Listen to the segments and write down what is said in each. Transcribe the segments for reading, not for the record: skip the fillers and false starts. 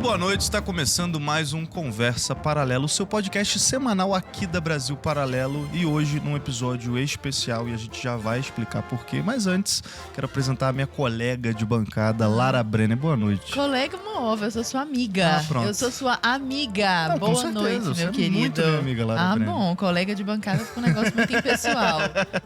boa noite, está começando mais um Conversa Paralelo, o seu podcast semanal aqui da Brasil Paralelo, e hoje num episódio especial, e a gente já vai explicar porquê, mas antes quero apresentar a minha colega de bancada, Lara Brenner. Boa noite. Colega Moova, eu sou sua amiga. Pronto. Eu sou sua amiga. Não, Boa certeza, noite, você meu é querido. muito minha amiga, Lara Brenner. Bom, colega de bancada fica um negócio muito impessoal.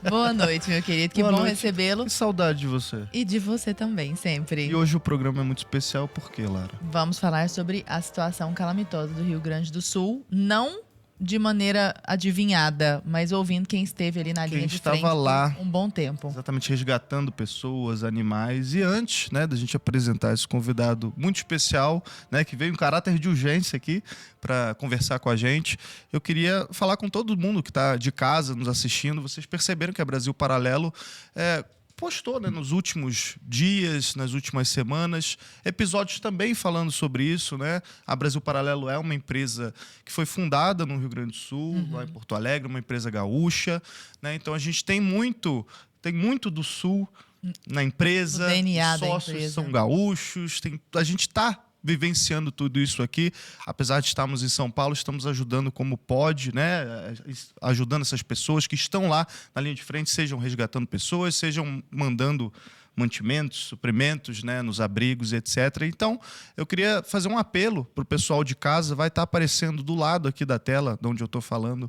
Boa noite, meu querido. Que Boa bom noite. recebê-lo. Que saudade de você. E de você também, sempre. E hoje o programa é muito especial, por quê, Lara? Vamos falar sobre a situação calamitosa do Rio Grande do Sul. Não de maneira adivinhada, mas ouvindo quem esteve ali na linha de frente estava lá. por um bom tempo. Exatamente, resgatando pessoas, animais. E antes, né, da gente apresentar esse convidado muito especial, né, que veio em caráter de urgência aqui para conversar com a gente, eu queria falar com todo mundo que está de casa nos assistindo. Vocês perceberam que a Brasil Paralelo postou, né, nos últimos dias, nas últimas semanas, episódios também falando sobre isso, né? A Brasil Paralelo é uma empresa que foi fundada no Rio Grande do Sul, lá em Porto Alegre, uma empresa gaúcha, né? Então a gente tem muito do Sul na empresa, O DNA os da sócios empresa. são gaúchos, a gente está vivenciando tudo isso aqui, apesar de estarmos em São Paulo, estamos ajudando como pode, né? Ajudando essas pessoas que estão lá na linha de frente, sejam resgatando pessoas, sejam mandando mantimentos, suprimentos, né, nos abrigos, etc. Então, eu queria fazer um apelo para o pessoal de casa, vai estar aparecendo do lado aqui da tela, de onde eu estou falando,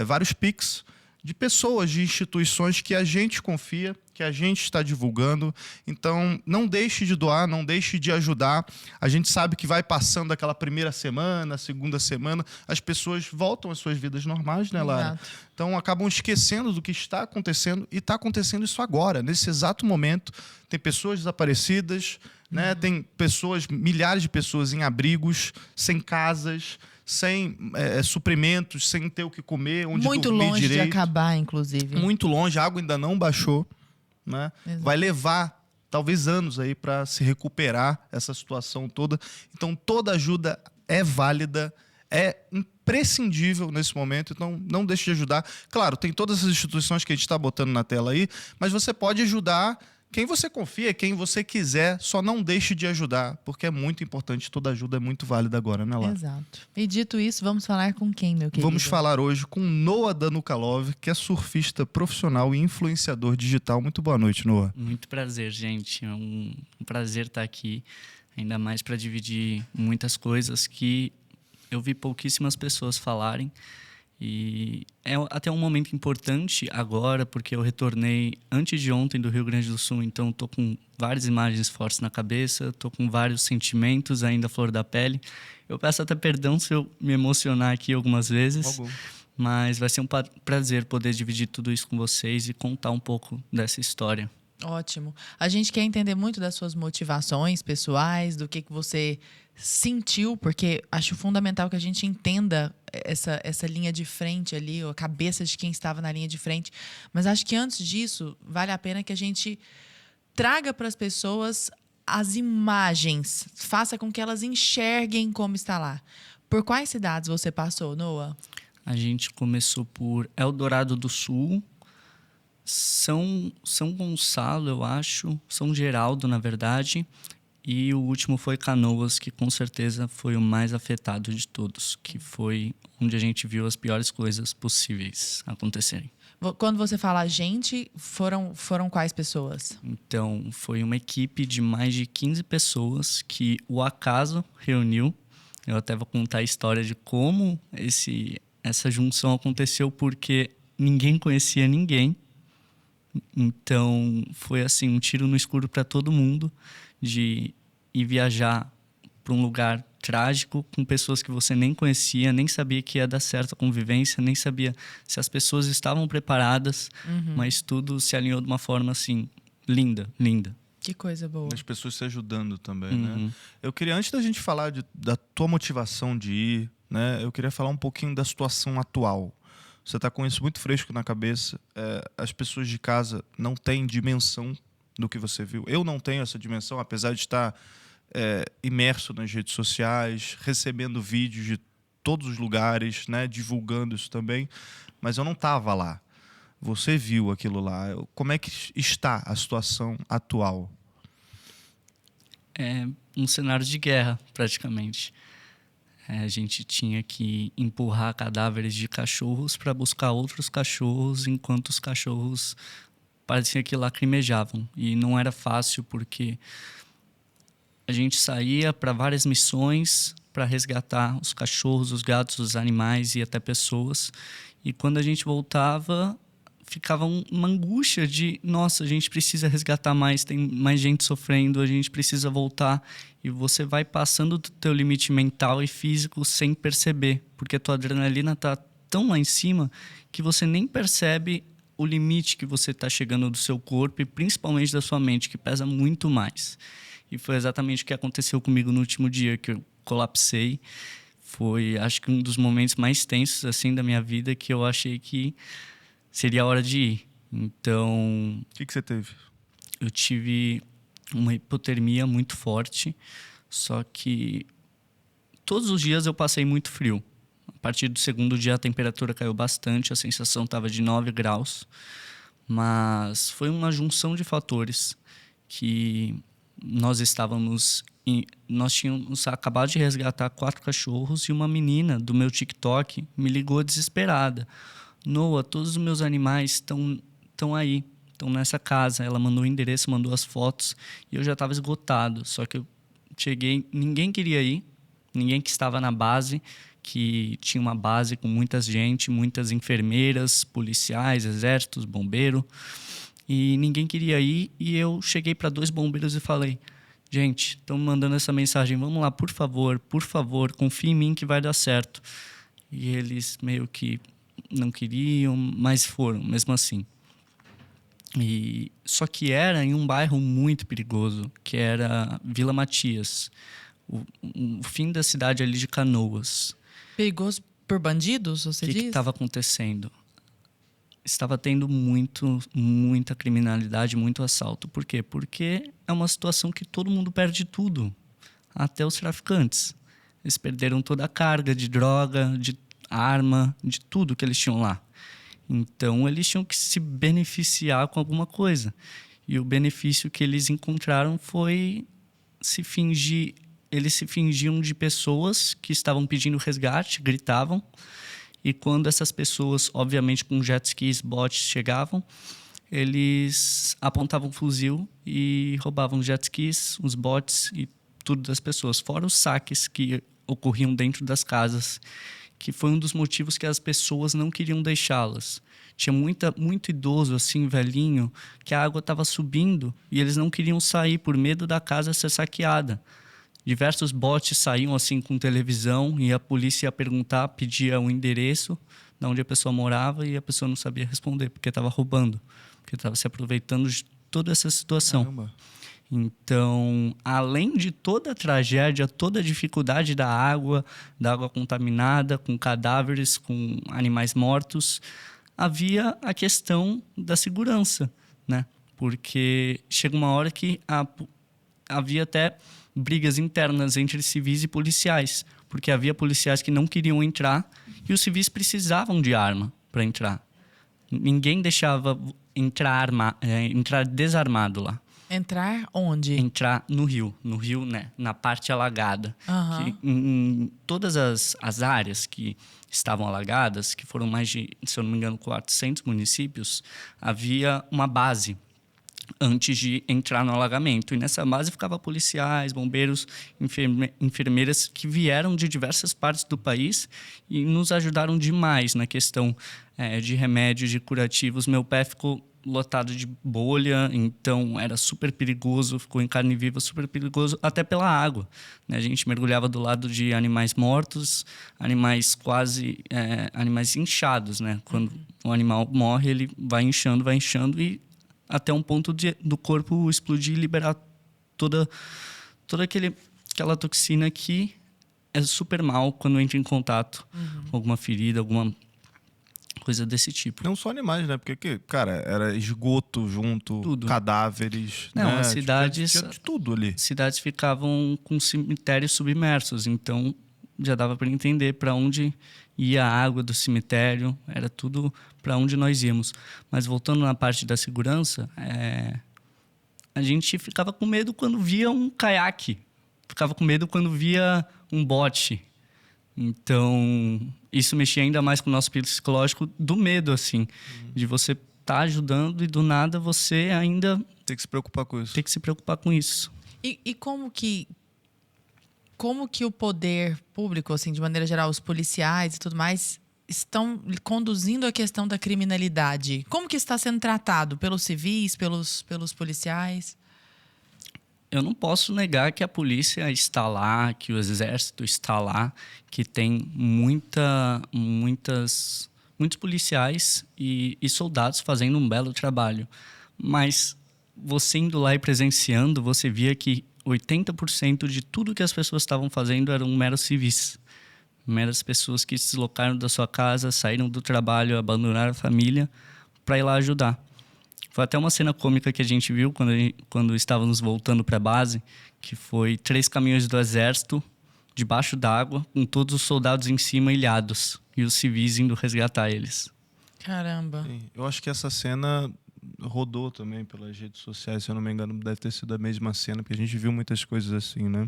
vários Pix de pessoas, de instituições que a gente confia, que a gente está divulgando. Então, não deixe de doar, não deixe de ajudar. A gente sabe que vai passando aquela primeira semana, segunda semana, as pessoas voltam às suas vidas normais, né, Lara? Exato. Então, acabam esquecendo do que está acontecendo, e está acontecendo isso agora, nesse exato momento. Tem pessoas desaparecidas, né? Tem pessoas, milhares de pessoas em abrigos, sem casas, sem suprimentos, sem ter o que comer, onde Muito dormir longe direito. de acabar, inclusive. Muito longe, a água ainda não baixou, né? Exato. Vai levar talvez anos aí para se recuperar essa situação toda. Então toda ajuda é válida, é imprescindível nesse momento, então não deixe de ajudar. Claro, tem todas essas instituições que a gente está botando na tela aí, mas você pode ajudar quem você confia, quem você quiser, só não deixe de ajudar, porque é muito importante, toda ajuda é muito válida agora, né, Lara? Exato. E dito isso, vamos falar com quem, meu querido? Vamos falar hoje com Noah Danukalov, que é surfista profissional e influenciador digital. Muito boa noite, Noah. Muito prazer, gente. É um prazer estar aqui, ainda mais para dividir muitas coisas que eu vi pouquíssimas pessoas falarem. E é até um momento importante agora, porque eu retornei antes de ontem do Rio Grande do Sul, então estou com várias imagens fortes na cabeça, estou com vários sentimentos ainda à flor da pele. Eu peço até perdão se eu me emocionar aqui algumas vezes, mas vai ser um prazer poder dividir tudo isso com vocês e contar um pouco dessa história. Ótimo. A gente quer entender muito das suas motivações pessoais, do que você sentiu, porque acho fundamental que a gente entenda essa linha de frente ali, a cabeça de quem estava na linha de frente. Mas acho que antes disso, vale a pena que a gente traga para as pessoas as imagens, faça com que elas enxerguem como está lá. Por quais cidades você passou, Noah? A gente começou por Eldorado do Sul, São Gonçalo, eu acho, São Geraldo, na verdade, e o último foi Canoas, que com certeza foi o mais afetado de todos, que foi onde a gente viu as piores coisas possíveis acontecerem. Quando você fala gente, foram quais pessoas? Então, foi uma equipe de mais de 15 pessoas que o acaso reuniu. Eu até vou contar a história de como essa junção aconteceu, porque ninguém conhecia ninguém. Então, foi assim, um tiro no escuro para todo mundo, de ir viajar para um lugar trágico com pessoas que você nem conhecia, nem sabia que ia dar certo a convivência, nem sabia se as pessoas estavam preparadas, mas tudo se alinhou de uma forma assim, linda. Que coisa boa. As pessoas se ajudando também, né? Eu queria, antes da gente falar da tua motivação de ir, né, eu queria falar um pouquinho da situação atual. Você está com isso muito fresco na cabeça. As pessoas de casa não têm dimensão do que você viu. Eu não tenho essa dimensão, apesar de estar imerso nas redes sociais, recebendo vídeos de todos os lugares, né, divulgando isso também, mas eu não estava lá. Você viu aquilo lá. Como é que está a situação atual? um cenário de guerra, praticamente. A gente tinha que empurrar cadáveres de cachorros para buscar outros cachorros, enquanto os cachorros parecia que lacrimejavam. E não era fácil, porque a gente saía para várias missões para resgatar os cachorros, os gatos, os animais e até pessoas. E quando a gente voltava, ficava uma angústia de, nossa, a gente precisa resgatar mais, tem mais gente sofrendo, a gente precisa voltar. E você vai passando do teu limite mental e físico sem perceber, porque a tua adrenalina tá tão lá em cima que você nem percebe o limite que você está chegando do seu corpo e principalmente da sua mente, que pesa muito mais. E foi exatamente o que aconteceu comigo no último dia, que eu colapsei. Foi, acho que, um dos momentos mais tensos assim da minha vida, que eu achei que seria a hora de ir. Então, O que você teve? eu tive uma hipotermia muito forte, só que todos os dias eu passei muito frio. A partir do segundo dia a temperatura caiu bastante, a sensação estava de 9 graus, mas foi uma junção de fatores que nós tínhamos acabado de resgatar 4 cachorros e uma menina do meu TikTok me ligou desesperada. Noah, todos os meus animais estão aí, estão nessa casa. Ela mandou o endereço, mandou as fotos e eu já estava esgotado. Só que eu cheguei, ninguém queria ir, ninguém que estava na base, que tinha uma base com muita gente, muitas enfermeiras, policiais, exércitos, bombeiro, e ninguém queria ir. E eu cheguei para 2 bombeiros e falei: gente, estão me mandando essa mensagem, vamos lá, por favor, confie em mim que vai dar certo. E eles meio que não queriam, mas foram, mesmo assim. Só que era em um bairro muito perigoso, que era Vila Matias, o fim da cidade ali de Canoas. Perigoso por bandidos, você O que diz? estava acontecendo? Estava tendo muita criminalidade, muito assalto. Por quê? Porque é uma situação que todo mundo perde tudo, até os traficantes. Eles perderam toda a carga de droga, de arma, de tudo que eles tinham lá. Então, eles tinham que se beneficiar com alguma coisa. E o benefício que eles encontraram foi se fingir. Eles se fingiam de pessoas que estavam pedindo resgate, gritavam. E quando essas pessoas, obviamente com jet skis, bots, chegavam, eles apontavam um fuzil e roubavam os jet skis, os bots e tudo das pessoas. Fora os saques que ocorriam dentro das casas, que foi um dos motivos que as pessoas não queriam deixá-las. Tinha muito idoso, assim, velhinho, que a água estava subindo e eles não queriam sair por medo da casa ser saqueada. Diversos bots saíam assim com televisão e a polícia ia perguntar, pedia o endereço de onde a pessoa morava e a pessoa não sabia responder, porque estava roubando, porque estava se aproveitando de toda essa situação. Caramba. Então, além de toda a tragédia, toda a dificuldade da água contaminada, com cadáveres, com animais mortos, havia a questão da segurança, né? Porque chega uma hora que havia até brigas internas entre civis e policiais, porque havia policiais que não queriam entrar e os civis precisavam de arma para entrar. Ninguém deixava entrar desarmado lá. Entrar onde? Entrar no rio, né, na parte alagada. Aham. Que, em todas as áreas que estavam alagadas, que foram mais de, se eu não me engano, 400 municípios, havia uma base antes de entrar no alagamento. E nessa base ficava policiais, bombeiros, enfermeiras que vieram de diversas partes do país e nos ajudaram demais na questão de remédios, de curativos. Meu pé ficou lotado de bolha, então era super perigoso, ficou em carne viva, super perigoso, até pela água, né? A gente mergulhava do lado de animais mortos, animais animais inchados, né? Quando o animal morre, ele vai inchando e até um ponto do corpo explodir e liberar toda aquela toxina que é super mal quando entra em contato com alguma ferida, alguma coisa desse tipo. Não só animais, né? Porque, cara, era esgoto junto, Tudo. Cadáveres. Não, né? as cidades... Tinha de tudo ali. Cidades ficavam com cemitérios submersos, então já dava para entender para onde ia a água do cemitério, era tudo para onde nós íamos. Mas voltando na parte da segurança, a gente ficava com medo quando via um caiaque, ficava com medo quando via um bote. Então, isso mexia ainda mais com o nosso psicológico do medo, assim, de você estar ajudando e do nada você ainda Tem que se preocupar com isso. ter que se preocupar com isso. E como que o poder público, assim, de maneira geral, os policiais e tudo mais, estão conduzindo a questão da criminalidade? Como que está sendo tratado pelos civis, pelos policiais? Eu não posso negar que a polícia está lá, que o exército está lá, que tem muitos policiais e soldados fazendo um belo trabalho. Mas você indo lá e presenciando, você via que 80% de tudo que as pessoas estavam fazendo eram meros civis. Meras pessoas que se deslocaram da sua casa, saíram do trabalho, abandonaram a família para ir lá ajudar. Foi até uma cena cômica que a gente viu quando estávamos voltando para a base, que foi 3 caminhões do exército debaixo d'água, com todos os soldados em cima ilhados e os civis indo resgatar eles. Caramba. Sim, eu acho que essa cena rodou também pelas redes sociais, se eu não me engano, deve ter sido a mesma cena, porque a gente viu muitas coisas assim, né?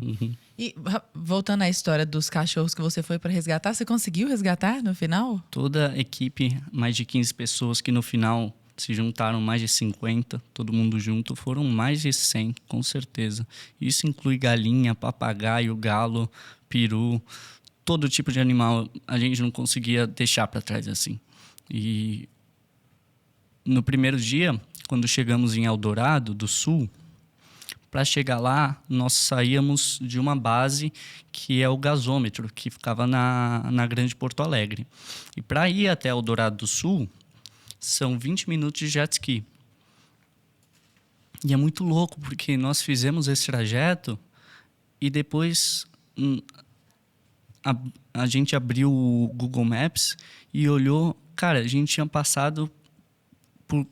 E voltando à história dos cachorros que você foi para resgatar, você conseguiu resgatar no final? Toda a equipe, mais de 15 pessoas que no final se juntaram, mais de 50, todo mundo junto, foram mais de 100, com certeza. Isso inclui galinha, papagaio, galo, peru, todo tipo de animal a gente não conseguia deixar para trás assim. E no primeiro dia, quando chegamos em Eldorado do Sul, para chegar lá, nós saíamos de uma base que é o gasômetro, que ficava na Grande Porto Alegre. E para ir até Eldorado do Sul, são 20 minutos de jet ski. E é muito louco, porque nós fizemos esse trajeto e depois a gente abriu o Google Maps e olhou. Cara, a gente tinha passado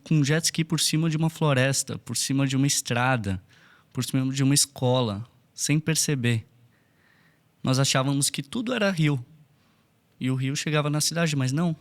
com jet ski por cima de uma floresta, por cima de uma estrada, por cima de uma escola, sem perceber. Nós achávamos que tudo era rio. E o rio chegava na cidade, mas não.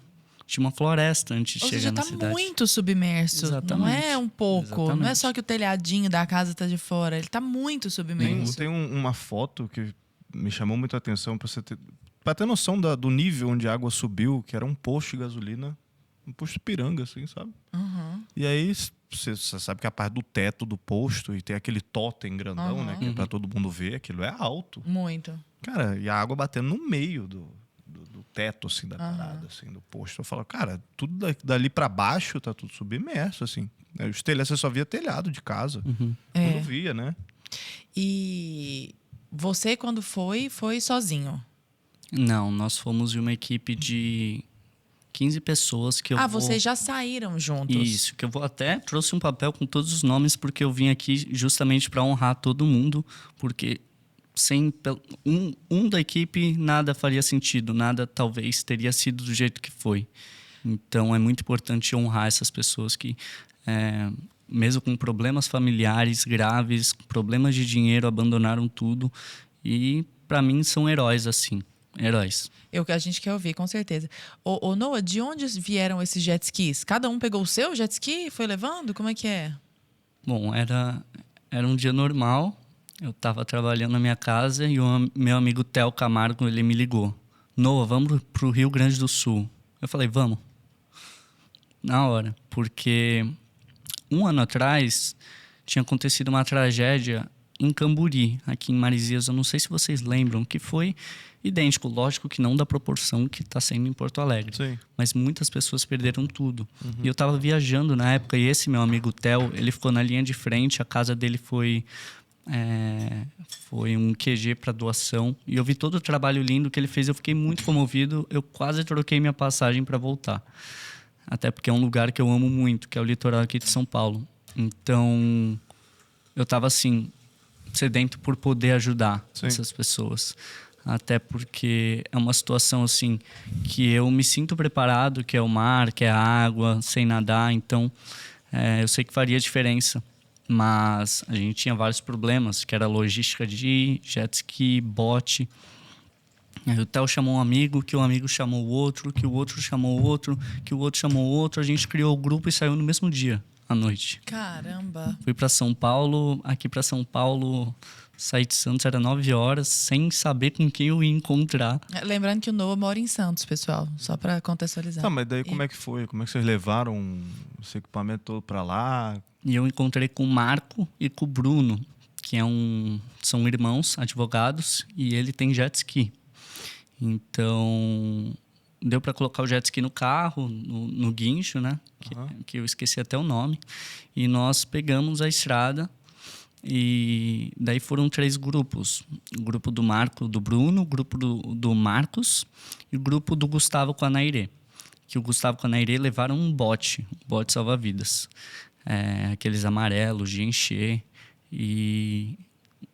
Tinha uma floresta antes de Ou chegar seja, na tá cidade. muito submerso. Exatamente. Não é um pouco. Exatamente. Não é só que o telhadinho da casa tá de fora. Ele tá muito submerso. Tem uma foto que me chamou muito a atenção para ter noção do nível onde a água subiu, que era um posto de gasolina, um posto piranga, assim, sabe? Uhum. E aí você sabe que a parte do teto do posto e tem aquele totem grandão, né? Que é pra todo mundo ver, aquilo é alto. Muito. Cara, e a água batendo no meio do teto, assim, da parada, assim, do posto. Eu falo, cara, tudo dali pra baixo tá tudo submerso, assim. Os telhados, você só via telhado de casa. É. Não via, né? E você, quando foi sozinho? Não, nós fomos de uma equipe de 15 pessoas que eu vou... Vocês já saíram juntos. Isso, que eu vou até... Trouxe um papel com todos os nomes, porque eu vim aqui justamente para honrar todo mundo, porque sem um da equipe nada faria sentido, nada talvez teria sido do jeito que foi. Então é muito importante honrar essas pessoas que, mesmo com problemas familiares graves, problemas de dinheiro, abandonaram tudo. E para mim são heróis, assim, heróis. A gente quer ouvir, com certeza. Ô Noah, de onde vieram esses jet skis? Cada um pegou o seu jet ski e foi levando? Como é que é? Bom, era um dia normal. Eu estava trabalhando na minha casa e o meu amigo Theo Camargo, ele me ligou. Noah, vamos pro Rio Grande do Sul. Eu falei, vamos. Na hora. Porque um ano atrás tinha acontecido uma tragédia em Camburi, aqui em Marizias. Eu não sei se vocês lembram, que foi idêntico. Lógico que não da proporção que está sendo em Porto Alegre. Sim. Mas muitas pessoas perderam tudo. E eu estava viajando na época e esse meu amigo Theo, ele ficou na linha de frente. A casa dele foi um QG para doação. E eu vi todo o trabalho lindo que ele fez. Eu fiquei muito comovido. Eu quase troquei minha passagem para voltar. Até porque é um lugar que eu amo muito, que é o litoral aqui de São Paulo. Então, eu estava assim, sedento por poder ajudar essas pessoas. Até porque é uma situação assim que eu me sinto preparado, que é o mar, que é a água, sem nadar. Então, eu sei que faria diferença. Mas a gente tinha vários problemas, que era logística de jet ski, bote. Aí o Theo chamou um amigo, que o amigo chamou o outro, que o outro chamou o outro, que o outro chamou o outro. A gente criou o grupo e saiu no mesmo dia, à noite. Caramba. Fui para São Paulo, aqui para São Paulo, saí de Santos, era 9 horas, sem saber com quem eu ia encontrar. Lembrando que o Noah mora em Santos, pessoal, só para contextualizar. Tá, mas daí como é que foi? Como é que vocês levaram esse equipamento todo pra lá? E eu encontrei com o Marco e com o Bruno, que são irmãos, advogados, e ele tem jet ski. Então, deu para colocar o jet ski no carro, no guincho, né? Que eu esqueci até o nome. E nós pegamos a estrada e daí foram 3 grupos. O grupo do Marco, do Bruno, o grupo do Marcos e o grupo do Gustavo com a Nairê. Que o Gustavo com a Nairê levaram um bote salva-vidas. Aqueles amarelos de encher. E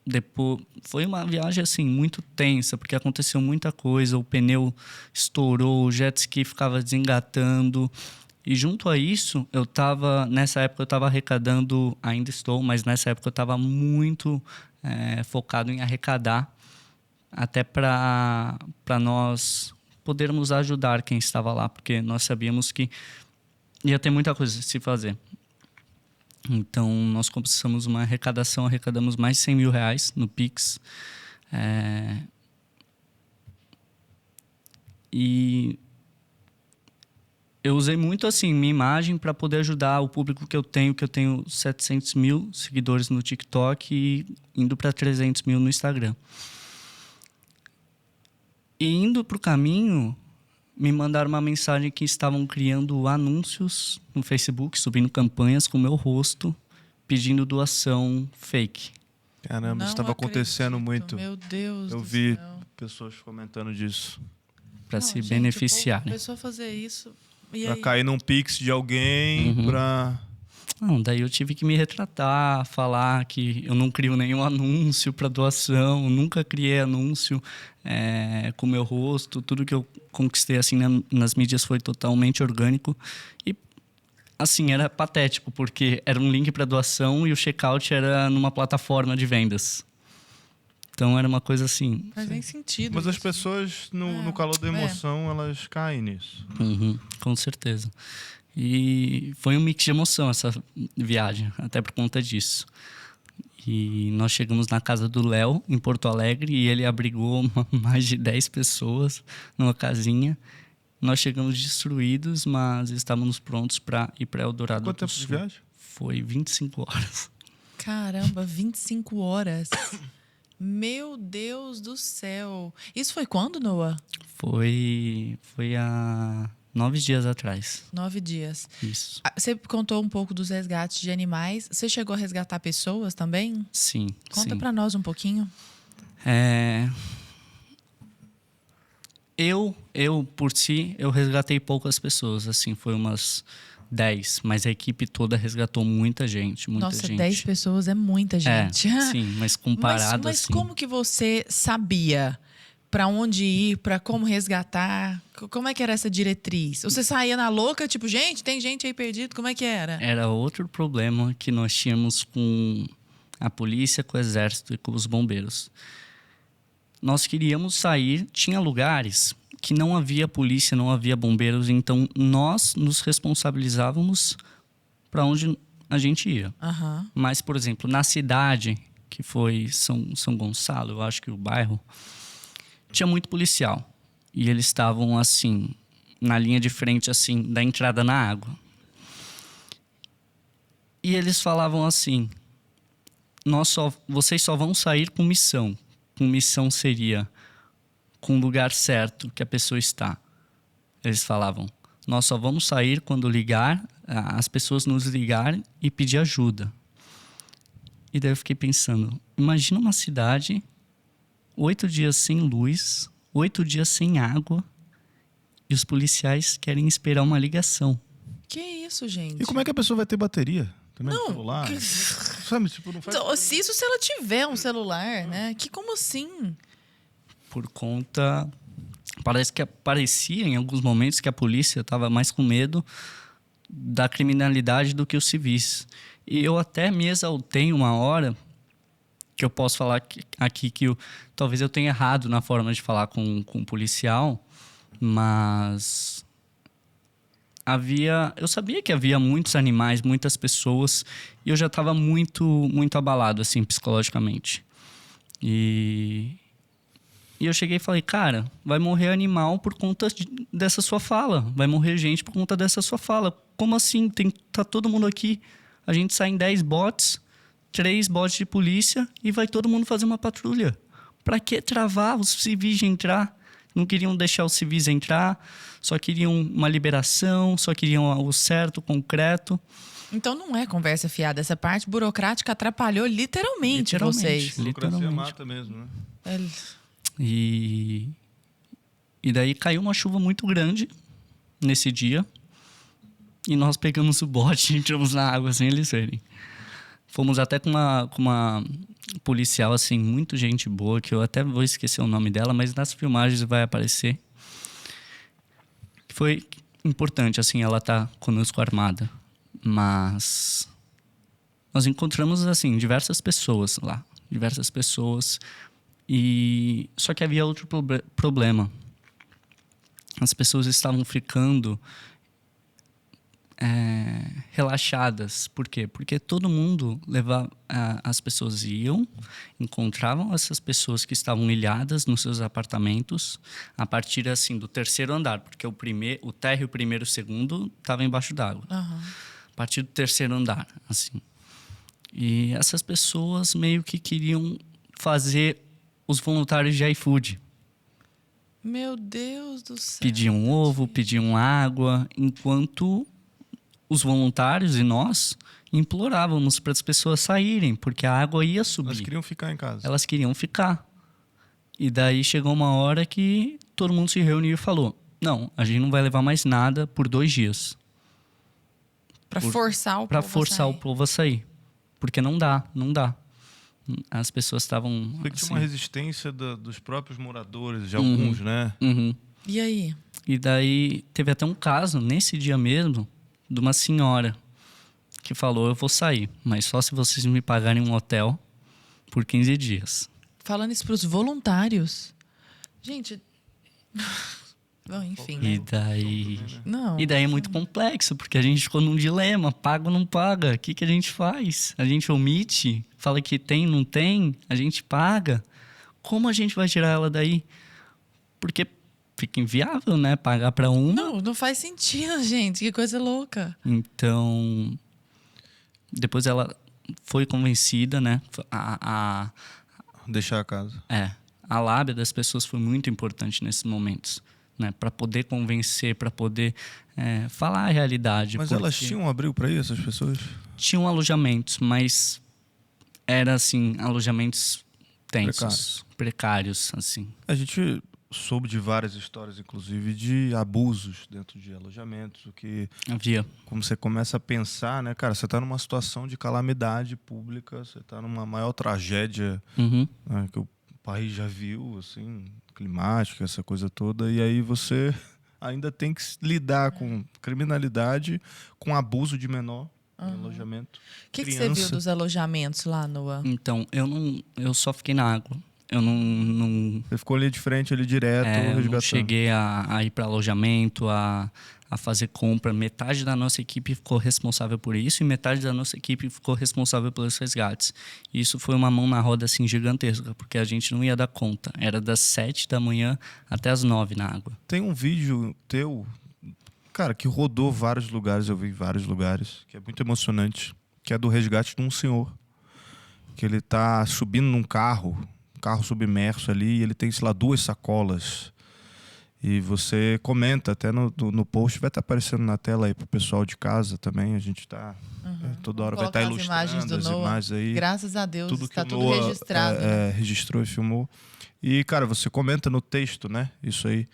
depois foi uma viagem assim muito tensa, porque aconteceu muita coisa, o pneu estourou, o jet ski ficava desengatando. E junto a isso, nessa época eu estava arrecadando, ainda estou, mas nessa época eu estava muito focado em arrecadar, até para nós podermos ajudar quem estava lá, porque nós sabíamos que ia ter muita coisa a se fazer. Então, nós começamos uma arrecadação, arrecadamos mais de 100 mil reais no Pix. E eu usei muito assim minha imagem para poder ajudar o público que eu tenho 700 mil seguidores no TikTok e indo para 300 mil no Instagram. E indo para o caminho, me mandaram uma mensagem que estavam criando anúncios no Facebook, subindo campanhas com o meu rosto, pedindo doação fake. Caramba, Não isso estava acontecendo acredito, muito. Meu Deus Eu do vi céu. pessoas comentando disso. Para Não, se gente, beneficiar. O povo começou a fazer isso. E Pra aí? cair num Pix de alguém, pra... Não, daí eu tive que me retratar, falar que eu não crio nenhum anúncio para doação, nunca criei anúncio com meu rosto, tudo que eu conquistei assim nas mídias foi totalmente orgânico e assim era patético porque era um link para doação e o checkout era numa plataforma de vendas. Então era uma coisa assim. Faz nem sentido. Mas as isso. pessoas, no calor da emoção, elas caem nisso. Com certeza. E foi um mix de emoção essa viagem, até por conta disso. E nós chegamos na casa do Léo, em Porto Alegre, e ele abrigou mais de 10 pessoas numa casinha. Nós chegamos destruídos, mas estávamos prontos para ir para Eldorado Quanto do tempo de Sul. viagem? Foi 25 horas. Caramba, 25 horas. Meu Deus do céu. Isso foi quando, Noah? Foi há 9 dias atrás. 9 dias. Isso. Você contou um pouco dos resgates de animais. Você chegou a resgatar pessoas também? Sim. Conta sim. pra nós um pouquinho. Eu, por si, eu resgatei poucas pessoas. Assim, foi umas 10. Mas a equipe toda resgatou muita gente. Nossa, gente. 10 pessoas é muita gente. Sim, mas comparado Mas assim... como que você sabia pra onde ir, pra como resgatar? Como é que era essa diretriz? Você saía na louca, tipo, gente, tem gente aí perdido, como é que era? Era outro problema que nós tínhamos com a polícia, com o exército e com os bombeiros. Nós queríamos sair, tinha lugares que não havia polícia, não havia bombeiros, então nós nos responsabilizávamos para onde a gente ia. Aham. Mas, por exemplo, na cidade, que foi São Gonçalo, eu acho que o bairro, tinha muito policial. E eles estavam, assim, na linha de frente, assim, da entrada na água. E eles falavam assim, vocês só vão sair com missão. Com missão seria com o lugar certo que a pessoa está. Eles falavam, nós só vamos sair quando as pessoas nos ligarem e pedir ajuda. E daí eu fiquei pensando, imagina uma cidade, 8 dias sem luz, 8 dias sem água, e os policiais querem esperar uma ligação. Que isso, gente? E como é que a pessoa vai ter bateria? Também no Não. celular? Sabe, tipo, não faz... Isso se ela tiver um celular, né? Como assim? Por conta... Parecia em alguns momentos que a polícia estava mais com medo da criminalidade do que os civis. E eu até me exaltei uma hora, que eu posso falar aqui que talvez eu tenha errado na forma de falar com o policial, mas eu sabia que havia muitos animais, muitas pessoas, e eu já estava muito, muito abalado, assim, psicologicamente. E eu cheguei e falei, cara, vai morrer animal por conta dessa sua fala. Vai morrer gente por conta dessa sua fala. Como assim? Tá todo mundo aqui. A gente sai em 10 botes, 3 botes de polícia e vai todo mundo fazer uma patrulha. Pra que travar os civis de entrar? Não queriam deixar os civis entrar, só queriam uma liberação, só queriam algo certo, concreto. Então não é conversa fiada. Essa parte burocrática atrapalhou literalmente vocês. Burocracia mata mesmo, né? E daí caiu uma chuva muito grande nesse dia. E nós pegamos o bote e entramos na água sem eles verem. Fomos até com uma policial, assim, muito gente boa, que eu até vou esquecer o nome dela, mas nas filmagens vai aparecer. Foi importante, assim, ela tá conosco armada. Mas nós encontramos, assim, diversas pessoas lá. Diversas pessoas. Só que havia outro problema. As pessoas estavam ficando relaxadas. Por quê? Porque todo mundo as pessoas iam, encontravam essas pessoas que estavam ilhadas nos seus apartamentos a partir, assim, do 3º andar, porque o térreo, o primeiro e o segundo estavam embaixo d'água. Uhum. A partir do 3º andar, assim. E essas pessoas meio que queriam fazer os voluntários de iFood. Meu Deus do céu. Pediam ovo, pediam água, enquanto os voluntários e nós implorávamos para as pessoas saírem, porque a água ia subir. Elas queriam ficar em casa. Elas queriam ficar. E daí chegou uma hora que todo mundo se reuniu e falou, não, a gente não vai levar mais nada por 2 dias. Para forçar o povo a sair. Porque não dá. As pessoas estavam... Foi que assim, tinha uma resistência dos próprios moradores, de alguns, né? Uhum. E aí? E daí teve até um caso, nesse dia mesmo, de uma senhora que falou, eu vou sair, mas só se vocês me pagarem um hotel por 15 dias. Falando isso pros voluntários. Gente... Bom, enfim. E daí é muito complexo, porque a gente ficou num dilema, paga ou não paga? O que a gente faz? A gente omite? Fala que tem, não tem? A gente paga? Como a gente vai tirar ela daí? Porque fica inviável, né? Pagar para uma. Não faz sentido, gente. Que coisa louca. Então, depois ela foi convencida, né? Deixar a casa. A lábia das pessoas foi muito importante nesses momentos. Né, para poder convencer, para poder falar a realidade. Mas elas tinham um abrigo para ir, essas pessoas? Tinham alojamentos, mas era assim, alojamentos tensos, precários assim. A gente soube de várias histórias, inclusive, de abusos dentro de alojamentos, o que havia. Como você começa a pensar, né, cara, você está numa situação de calamidade pública, você está numa maior tragédia, né, que o país já viu, assim, climática, essa coisa toda, e aí você ainda tem que lidar com criminalidade, com abuso de menor em alojamento. O que você viu dos alojamentos lá, Noah? Então, eu só fiquei na água. Eu não... Você ficou ali de frente, ali direto, resgatando. Eu não cheguei a ir para alojamento, a fazer compra. Metade da nossa equipe ficou responsável por isso e metade da nossa equipe ficou responsável pelos resgates. E isso foi uma mão na roda assim gigantesca, porque a gente não ia dar conta. Era das 7 da manhã até as 9 na água. Tem um vídeo teu, cara, que rodou vários lugares, eu vi vários lugares, que é muito emocionante, que é do resgate de um senhor, que ele tá subindo num carro submerso ali, e ele tem, sei lá, 2 sacolas. E você comenta até no post, vai estar aparecendo na tela aí pro pessoal de casa também. A gente tá toda hora vai estar ilustrando as imagens aí. Graças a Deus, tudo está que tudo registrado. Registrou e filmou. E, cara, você comenta no texto, né? Isso aí.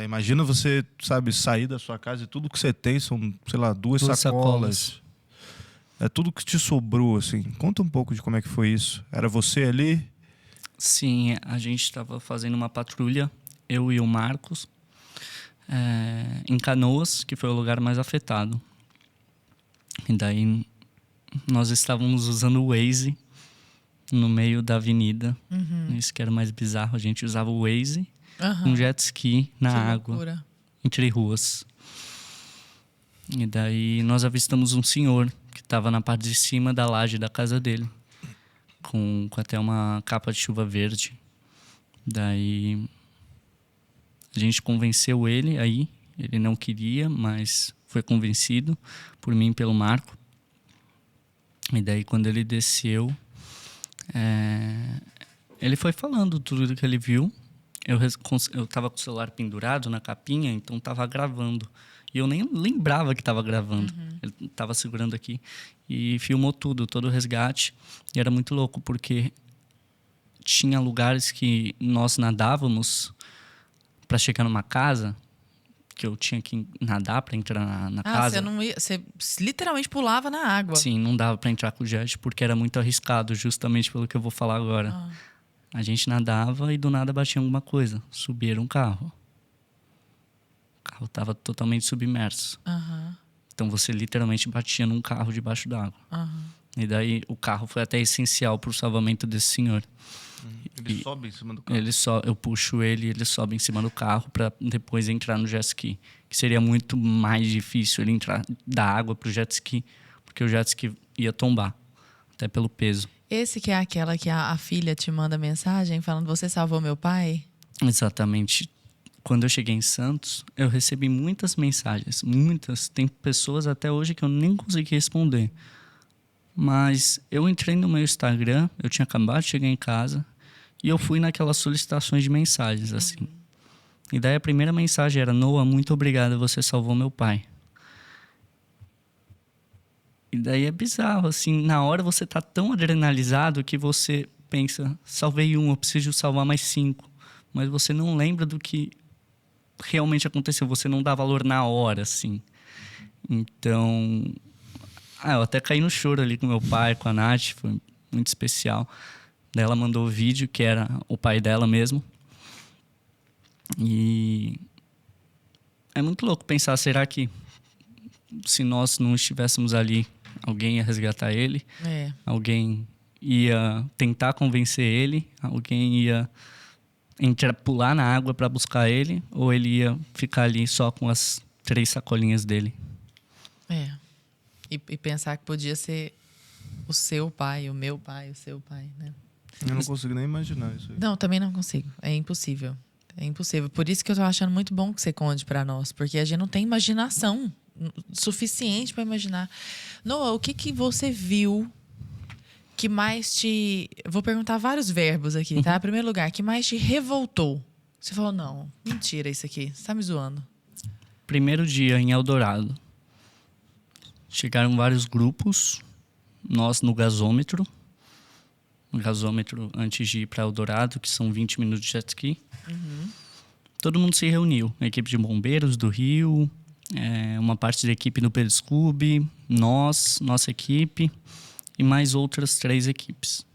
Imagina você, sabe, sair da sua casa e tudo que você tem são, sei lá, 2 sacolas. É tudo que te sobrou, assim. Conta um pouco de como é que foi isso. Era você ali? Sim, a gente estava fazendo uma patrulha, eu e o Marcos, em Canoas, que foi o lugar mais afetado. E daí nós estávamos usando o Waze no meio da avenida. Isso que era mais bizarro, a gente usava o Waze, um jet ski na água, entre ruas. E daí nós avistamos um senhor que estava na parte de cima da laje da casa dele, com até uma capa de chuva verde. Daí a gente convenceu ele aí, ele não queria, mas foi convencido por mim e pelo Marco. E daí quando ele desceu, ele foi falando tudo que ele viu. Eu estava com o celular pendurado na capinha, então estava gravando. E eu nem lembrava que estava gravando. Ele estava segurando aqui e filmou tudo, todo o resgate. E era muito louco, porque tinha lugares que nós nadávamos para chegar numa casa, que eu tinha que nadar para entrar na casa. Você não ia, você literalmente pulava na água. Sim, não dava para entrar com o jet, porque era muito arriscado, justamente pelo que eu vou falar agora. A gente nadava e do nada batia alguma coisa. Subia um carro. O carro estava totalmente submerso. Então você literalmente batia num carro debaixo d'água. E daí o carro foi até essencial para o salvamento desse senhor. Ele sobe em cima do carro? Eu puxo ele e ele sobe em cima do carro para depois entrar no jet ski. Que seria muito mais difícil ele entrar da água pro jet ski, porque o jet ski ia tombar, até pelo peso. Esse que é aquela que a filha te manda mensagem falando: você salvou meu pai? Exatamente. Quando eu cheguei em Santos, eu recebi muitas mensagens. Muitas. Tem pessoas até hoje que eu nem consegui responder. Mas eu entrei no meu Instagram, eu tinha acabado de chegar em casa, e eu fui naquelas solicitações de mensagens, assim. E daí a primeira mensagem era: Noah, muito obrigado, você salvou meu pai. E daí é bizarro, assim, na hora você tá tão adrenalizado que você pensa: salvei um, eu preciso salvar mais 5. Mas você não lembra do que realmente aconteceu, você não dá valor na hora, assim. Então, eu até caí no choro ali com meu pai, com a Nath, foi muito especial. Daí ela mandou o vídeo, que era o pai dela mesmo. E é muito louco pensar, será que se nós não estivéssemos ali, alguém ia resgatar ele? Alguém ia tentar convencer ele? Alguém ia pular na água para buscar ele? Ou ele ia ficar ali só com as 3 sacolinhas dele? E pensar que podia ser o seu pai, o meu pai, o seu pai, né? Eu não consigo nem imaginar isso aí. Não, também não consigo. É impossível. É impossível. Por isso que eu tô achando muito bom que você conte pra nós, porque a gente não tem imaginação suficiente para imaginar. Noah, o que você viu que mais te... Vou perguntar vários verbos aqui, tá? Em primeiro lugar, que mais te revoltou? Você falou: não, mentira isso aqui, você tá me zoando. Primeiro dia em Eldorado. Chegaram vários grupos, nós no gasômetro. No gasômetro antes de ir para Eldorado, que são 20 minutos de jet ski. Todo mundo se reuniu. A equipe de bombeiros do Rio, uma parte da equipe do Periscube, nossa equipe e mais outras 3 equipes.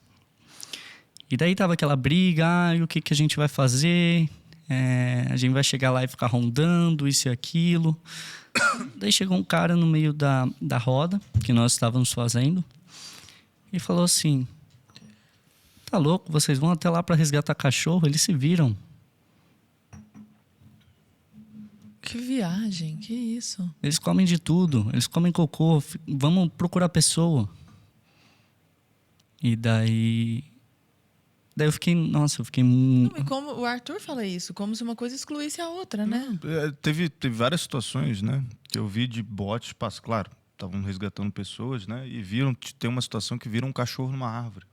E daí tava aquela briga: e o que a gente vai fazer? A gente vai chegar lá e ficar rondando isso e aquilo. Daí chegou um cara no meio da roda que nós estávamos fazendo e falou assim: tá louco, vocês vão até lá para resgatar cachorro? Eles se viram. Que viagem, que isso? Eles comem de tudo, eles comem cocô, vamos procurar pessoa. E daí eu fiquei, Não, e como o Arthur fala isso, como se uma coisa excluísse a outra, né? Teve várias situações, né? Que eu vi de botes, claro, estavam resgatando pessoas, né? E tem uma situação que viram um cachorro numa árvore.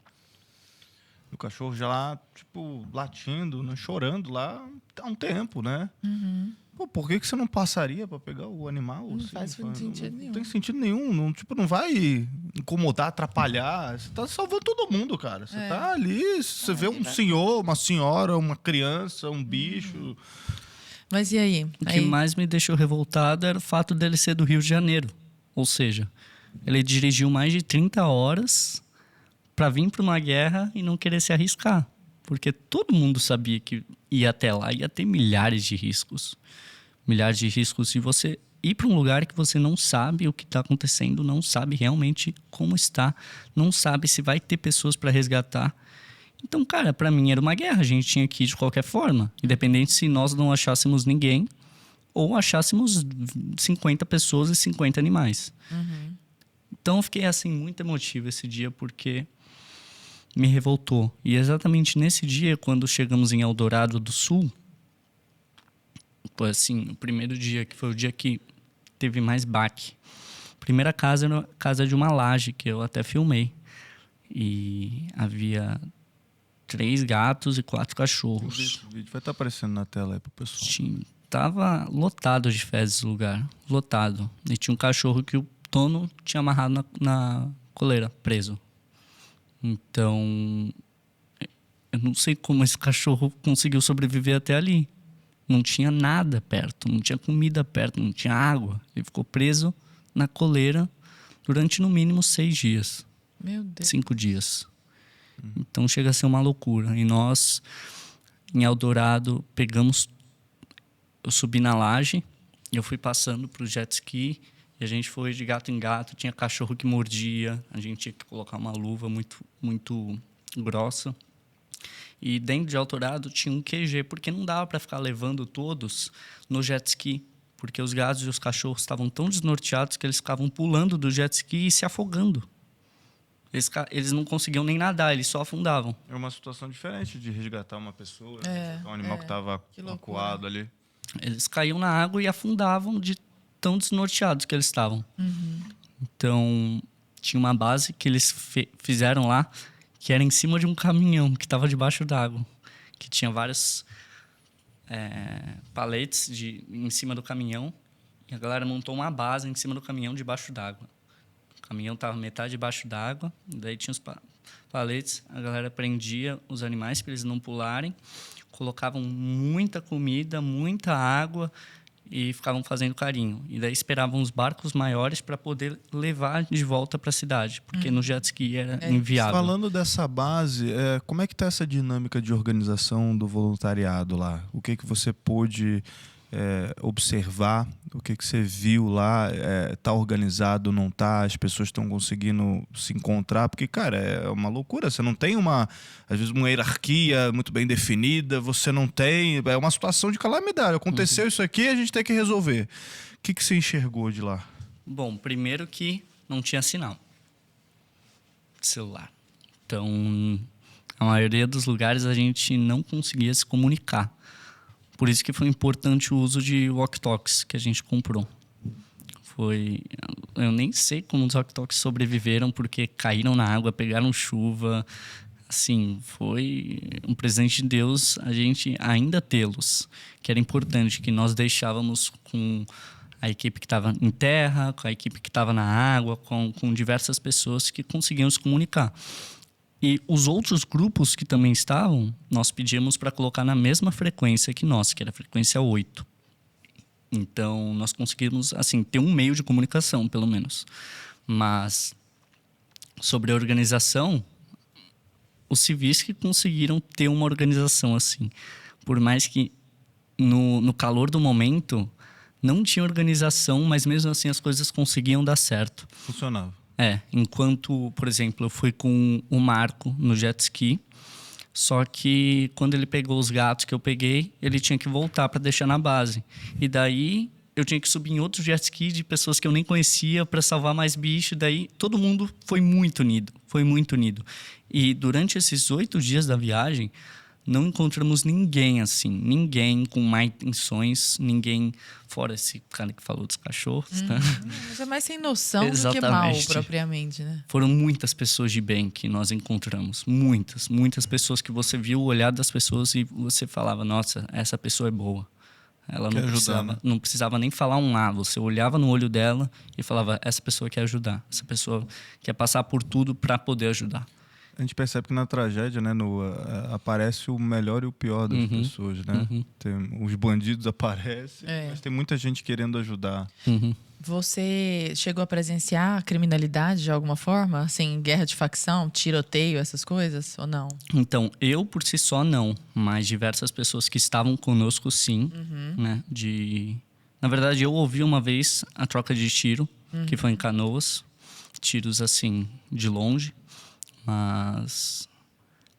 E o cachorro já lá, tipo, latindo, né? Chorando lá há um tempo, né? Pô, por que você não passaria para pegar o animal? Não faz sentido nenhum. Não tem sentido nenhum. Não vai incomodar, atrapalhar. Você tá salvando todo mundo, cara. Você tá ali, você vê um senhor, uma senhora, uma criança, um bicho. Mas e aí? O que mais me deixou revoltado era o fato dele ser do Rio de Janeiro. Ou seja, ele dirigiu mais de 30 horas para vir para uma guerra e não querer se arriscar. Porque todo mundo sabia que ia até lá, ia ter milhares de riscos. Milhares de riscos de você ir para um lugar que você não sabe o que está acontecendo, não sabe realmente como está, não sabe se vai ter pessoas para resgatar. Então, cara, para mim era uma guerra, a gente tinha que ir de qualquer forma. Independente se nós não achássemos ninguém ou achássemos 50 pessoas e 50 animais. Então eu fiquei assim muito emotivo esse dia porque me revoltou. E exatamente nesse dia, quando chegamos em Eldorado do Sul, foi assim, o primeiro dia, que foi o dia que teve mais baque. A primeira casa era a casa de uma laje, que eu até filmei. E havia 3 gatos e 4 cachorros. Esse vídeo vai estar aparecendo na tela aí pro pessoal. Tava lotado de fezes o lugar, lotado. E tinha um cachorro que o dono tinha amarrado na coleira, preso. Então, eu não sei como esse cachorro conseguiu sobreviver até ali. Não tinha nada perto, não tinha comida perto, não tinha água. Ele ficou preso na coleira durante no mínimo 6 dias. Meu Deus. 5 dias. Então chega a ser uma loucura. E nós, em Eldorado, pegamos... Eu subi na laje, eu fui passando pro jet ski, e a gente foi de gato em gato, tinha cachorro que mordia, a gente tinha que colocar uma luva muito grossa. E dentro de Eldorado tinha um QG, porque não dava para ficar levando todos no jet ski, porque os gatos e os cachorros estavam tão desnorteados que eles ficavam pulando do jet ski e se afogando. Eles não conseguiam nem nadar, eles só afundavam. É uma situação diferente de resgatar uma pessoa, resgatar um animal que estava acuado ali. Eles caíam na água e afundavam de tão desnorteados que eles estavam. Então, tinha uma base que eles fizeram lá, que era em cima de um caminhão que estava debaixo d'água, que tinha vários paletes em cima do caminhão, e a galera montou uma base em cima do caminhão debaixo d'água. O caminhão estava metade debaixo d'água, daí tinha os paletes, a galera prendia os animais para eles não pularem, colocavam muita comida, muita água e ficavam fazendo carinho. E daí esperavam os barcos maiores para poder levar de volta para a cidade, porque no jet ski era inviável. Falando dessa base, como é que está essa dinâmica de organização do voluntariado lá? O que você pôde observar? O que você viu lá? Tá organizado, não tá? As pessoas estão conseguindo se encontrar? Porque, cara, é uma loucura. Você não tem às vezes, uma hierarquia muito bem definida. Você não tem... É uma situação de calamidade. Aconteceu isso aqui, a gente tem que resolver. O que você enxergou de lá? Bom, primeiro que não tinha sinal de celular. Então, a maioria dos lugares a gente não conseguia se comunicar. Por isso que foi importante o uso de walkie-talkies que a gente comprou. Eu nem sei como os walkie-talkies sobreviveram, porque caíram na água, pegaram chuva. Assim, foi um presente de Deus a gente ainda tê-los. Que era importante, que nós deixávamos com a equipe que estava em terra, com a equipe que estava na água, com diversas pessoas que conseguiam se comunicar. E os outros grupos que também estavam, nós pedimos para colocar na mesma frequência que nós, que era a frequência 8. Então, nós conseguimos, assim, ter um meio de comunicação, pelo menos. Mas, sobre a organização, os civis que conseguiram ter uma organização assim. Por mais que, no calor do momento, não tinha organização, mas mesmo assim as coisas conseguiam dar certo. Funcionava. Enquanto, por exemplo, eu fui com o Marco no jet ski, só que quando ele pegou os gatos que eu peguei, ele tinha que voltar para deixar na base. E daí eu tinha que subir em outro jet ski de pessoas que eu nem conhecia para salvar mais bicho. Daí todo mundo foi muito unido, foi muito unido. E durante esses 8 dias da viagem, não encontramos ninguém assim, ninguém com má intenções, ninguém fora esse cara que falou dos cachorros, tá? Mas é mais sem noção do que Exatamente. mal, propriamente, né? Foram muitas pessoas de bem que nós encontramos, muitas pessoas que você viu o olhar das pessoas e você falava, nossa, essa pessoa é boa. Ela não precisava nem falar um A, você olhava no olho dela e falava, essa pessoa quer ajudar, essa pessoa quer passar por tudo para poder ajudar. A gente percebe que na tragédia, né, aparece o melhor e o pior das pessoas, né? Os bandidos aparecem, mas tem muita gente querendo ajudar. Você chegou a presenciar a criminalidade de alguma forma? Assim, guerra de facção, tiroteio, essas coisas, ou não? Então, eu por si só não, mas diversas pessoas que estavam conosco sim, né? Na verdade, eu ouvi uma vez a troca de tiro, que foi em Canoas, tiros assim, de longe. Mas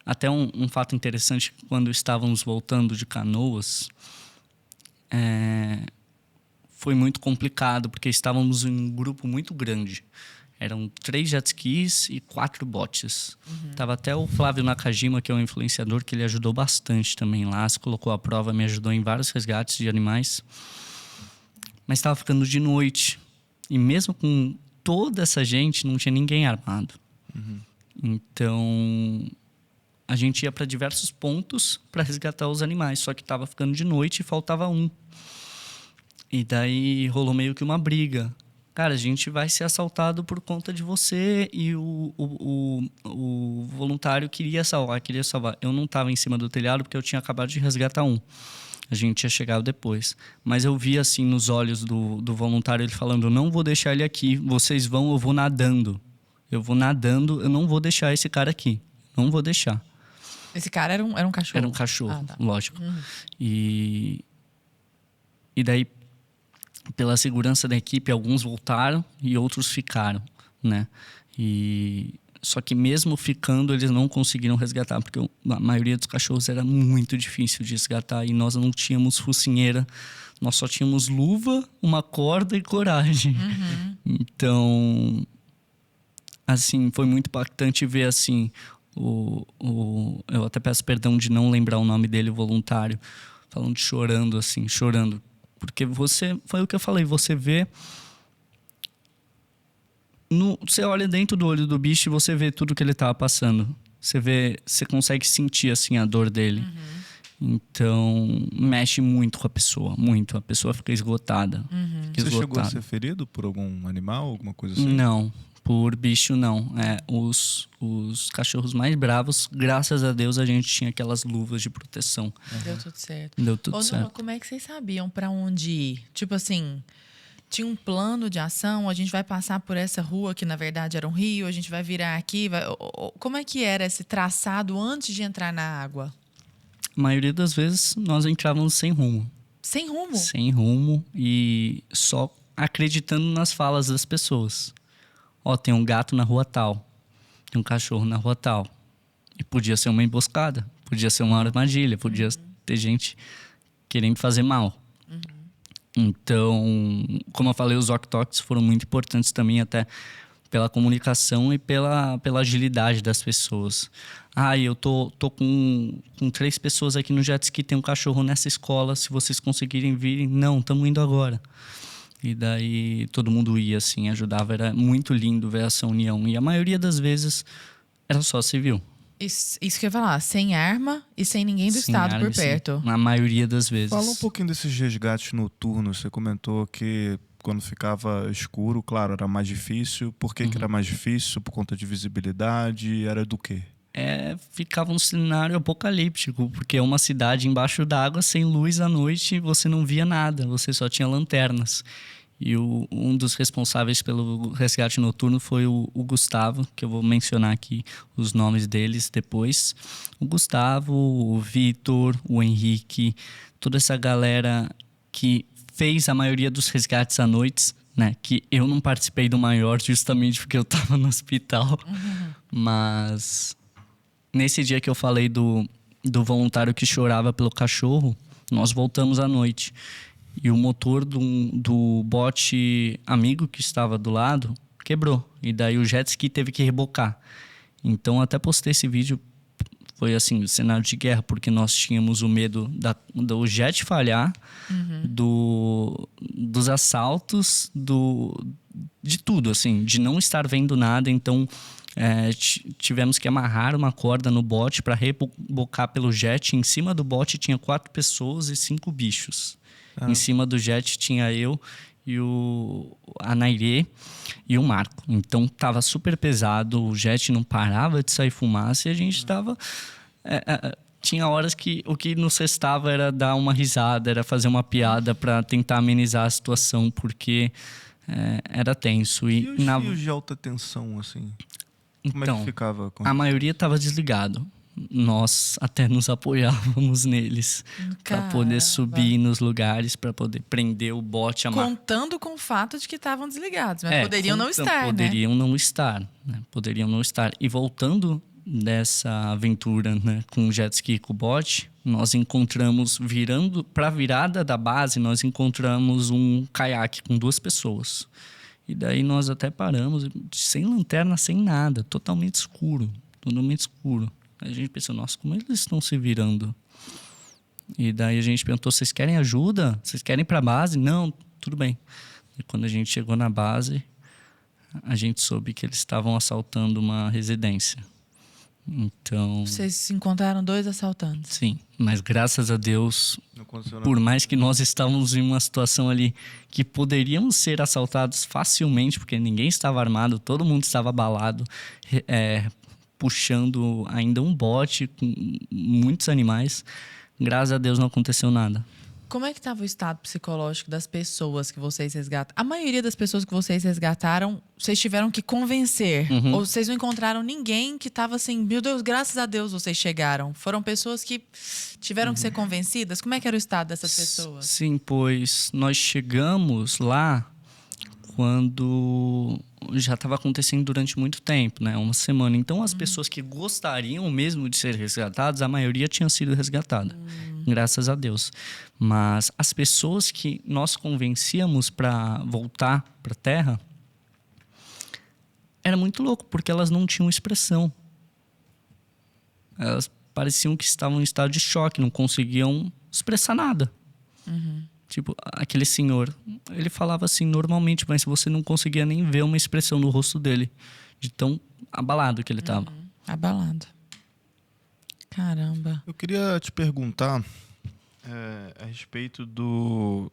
até um fato interessante, quando estávamos voltando de Canoas, foi muito complicado, porque estávamos em um grupo muito grande. Eram 3 jet skis e 4 botes. Tava até o Flávio Nakajima, que é um influenciador, que ele ajudou bastante também lá. Se colocou à prova, me ajudou em vários resgates de animais. Mas estava ficando de noite. E mesmo com toda essa gente, não tinha ninguém armado. Então, a gente ia para diversos pontos para resgatar os animais. Só que estava ficando de noite e faltava um. E daí rolou meio que uma briga. Cara, a gente vai ser assaltado por conta de você, e o voluntário queria salvar. Eu não estava em cima do telhado porque eu tinha acabado de resgatar um. A gente tinha chegado depois. Mas eu vi assim nos olhos do voluntário, ele falando: não vou deixar ele aqui, vocês vão, eu vou nadando. Eu vou nadando, eu não vou deixar esse cara aqui. Não vou deixar. Esse cara era um cachorro? Era um cachorro, tá. lógico. E daí, pela segurança da equipe, alguns voltaram e outros ficaram, né? Só que mesmo ficando, eles não conseguiram resgatar, porque a maioria dos cachorros era muito difícil de resgatar e nós não tínhamos focinheira, nós só tínhamos luva, uma corda e coragem. Então, assim, foi muito impactante ver assim, eu até peço perdão de não lembrar o nome dele, o voluntário, falando, chorando, assim, chorando. Porque foi o que eu falei, você vê... Você olha dentro do olho do bicho e você vê tudo que ele estava passando. Você consegue sentir, assim, a dor dele. Então, mexe muito com a pessoa, muito. A pessoa fica esgotada. Você chegou a ser ferido por algum animal, alguma coisa assim? Não, por bicho não. Os cachorros mais bravos, graças a Deus, a gente tinha aquelas luvas de proteção. Deu tudo certo. Deu tudo Ô, certo. Numa, como é que vocês sabiam para onde ir? Tipo assim, tinha um plano de ação, a gente vai passar por essa rua que na verdade era um rio, a gente vai virar aqui, como é que era esse traçado antes de entrar na água? A maioria das vezes nós entrávamos sem rumo. Sem rumo? Sem rumo e só acreditando nas falas das pessoas. Tem um gato na rua tal, tem um cachorro na rua tal. E podia ser uma emboscada, podia ser uma armadilha, podia ter gente querendo fazer mal. Então, como eu falei, os walk-talks foram muito importantes também, até pela comunicação e pela agilidade das pessoas. Eu tô com 3 pessoas aqui no jet ski, tem um cachorro nessa escola, se vocês conseguirem vir, não, estamos indo agora. E daí todo mundo ia, assim, ajudava. Era muito lindo ver essa união. E a maioria das vezes era só civil. Isso que eu ia falar, sem arma e sem ninguém do Sem estado arma, por perto. Na maioria das vezes. Fala um pouquinho desses resgates noturnos. Você comentou que quando ficava escuro, claro, era mais difícil. Por que era mais difícil? Por conta de visibilidade? Era do quê? Ficava um cenário apocalíptico, porque é uma cidade embaixo d'água, sem luz à noite, você não via nada, você só tinha lanternas. E um dos responsáveis pelo resgate noturno foi o Gustavo, que eu vou mencionar aqui os nomes deles depois. O Gustavo, o Vitor, o Henrique, toda essa galera que fez a maioria dos resgates à noite, né? Que eu não participei do maior justamente porque eu estava no hospital. Mas nesse dia que eu falei do voluntário que chorava pelo cachorro, nós voltamos à noite. E o motor do bote amigo que estava do lado quebrou. E daí o jet ski teve que rebocar. Então até postei esse vídeo, foi assim, cenário de guerra, porque nós tínhamos o medo do jet falhar, dos assaltos, de tudo, assim, de não estar vendo nada. Então tivemos que amarrar uma corda no bote para rebocar pelo jet. Em cima do bote tinha 4 pessoas e 5 bichos. Em cima do jet tinha eu e a Nairê e o Marco. Então tava super pesado, o jet não parava de sair fumaça e a gente tava... tinha horas que o que nos restava era dar uma risada, era fazer uma piada para tentar amenizar a situação, porque era tenso. E os fios de alta tensão, assim? Como é que ficava? A maioria tava desligado. Nós até nos apoiávamos neles para poder subir nos lugares, para poder prender o bote. Contando com o fato de que estavam desligados, mas poderiam não estar, Poderiam não estar, né? Poderiam não estar. E voltando dessa aventura, né, com o jet ski e com o bote, nós encontramos, virando para a virada da base, nós encontramos um caiaque com 2 pessoas. E daí nós até paramos, sem lanterna, sem nada, totalmente escuro. A gente pensou, nossa, como eles estão se virando? E daí a gente perguntou, vocês querem ajuda? Vocês querem ir para a base? Não, tudo bem. E quando a gente chegou na base, a gente soube que eles estavam assaltando uma residência. Então... Vocês encontraram 2 assaltantes? Sim, mas graças a Deus, Não aconteceu nada. por mais que nós estávamos em uma situação ali que poderíamos ser assaltados facilmente, porque ninguém estava armado, todo mundo estava abalado, puxando ainda um bote com muitos animais, graças a Deus não aconteceu nada. Como é que estava o estado psicológico das pessoas que vocês resgataram? A maioria das pessoas que vocês resgataram, vocês tiveram que convencer. Ou vocês não encontraram ninguém que estava assim, meu Deus, graças a Deus vocês chegaram. Foram pessoas que tiveram que ser convencidas? Como é que era o estado dessas pessoas? Sim, pois nós chegamos lá quando já estava acontecendo durante muito tempo, né? Uma semana. Então, as pessoas que gostariam mesmo de ser resgatadas, a maioria tinha sido resgatada. Graças a Deus. Mas as pessoas que nós convencíamos para voltar para a Terra, era muito louco, porque elas não tinham expressão. Elas pareciam que estavam em estado de choque, não conseguiam expressar nada. Tipo, aquele senhor, ele falava assim normalmente, mas você não conseguia nem ver uma expressão no rosto dele, de tão abalado que ele estava. Abalado. Caramba. Eu queria te perguntar a respeito do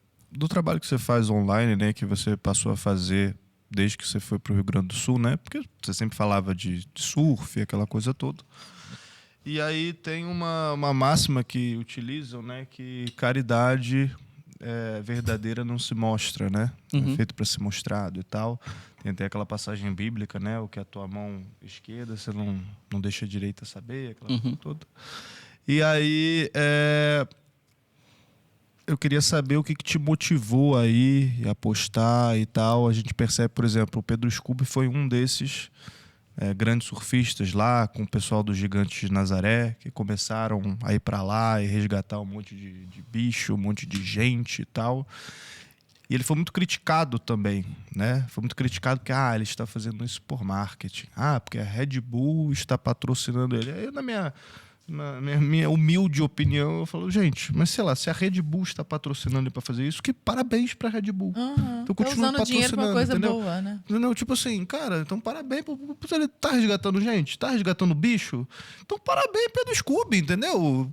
trabalho que você faz online, né? Que você passou a fazer desde que você foi para o Rio Grande do Sul, né? Porque você sempre falava de surf, aquela coisa toda. E aí tem uma máxima que utilizam, né? Que caridade verdadeira não se mostra, né? É feito para ser mostrado e tal. Tem até aquela passagem bíblica, né? O que a tua mão esquerda, você não deixa a direita saber, aquela coisa toda. E aí, eu queria saber o que te motivou aí a postar e tal. A gente percebe, por exemplo, o Pedro Scooby foi um desses grandes surfistas lá, com o pessoal dos Gigantes de Nazaré, que começaram a ir para lá e resgatar um monte de bicho, um monte de gente e tal. E ele foi muito criticado também, né? Foi muito criticado porque, ele está fazendo isso por marketing. Porque a Red Bull está patrocinando ele. Aí, na minha humilde opinião, eu falo, gente, mas sei lá, se a Red Bull está patrocinando ele para fazer isso, que parabéns para a Red Bull. Então continua usando dinheiro pra uma coisa entendeu? boa, né? Não, tipo assim, cara, então parabéns. Ele tá resgatando gente, tá resgatando bicho. Então parabéns, Pedro Scooby, entendeu?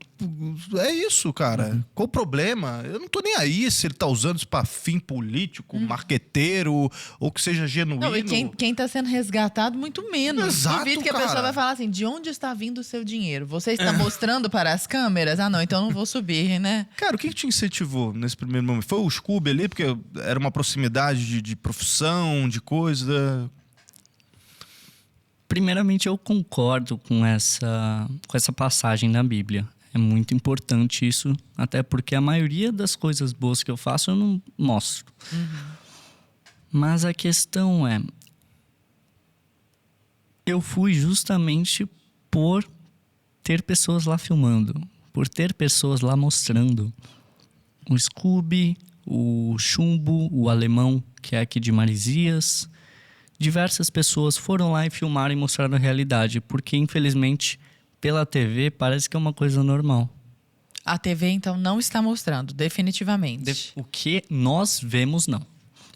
É isso, cara. Qual o problema? Eu não tô nem aí se ele tá usando isso pra fim político, marqueteiro, ou que seja genuíno. Não, e quem tá sendo resgatado, muito menos. Exato, Duvido que a cara. pessoa vai falar assim, de onde está vindo o seu dinheiro? Você está mostrando para as câmeras? Não, então não vou subir, né? Cara, o que te incentivou nesse primeiro momento? Foi o Scooby ali, porque era uma proximidade de profissão, de coisa? Primeiramente, eu concordo com essa passagem na Bíblia. É muito importante isso, até porque a maioria das coisas boas que eu faço eu não mostro. Mas a questão é, eu fui justamente por ter pessoas lá filmando, por ter pessoas lá mostrando. O Scooby, o Chumbo, o Alemão, que é aqui de Marizias. Diversas pessoas foram lá e filmaram e mostraram a realidade, porque infelizmente pela TV parece que é uma coisa normal. A TV então não está mostrando, definitivamente. O que nós vemos, não.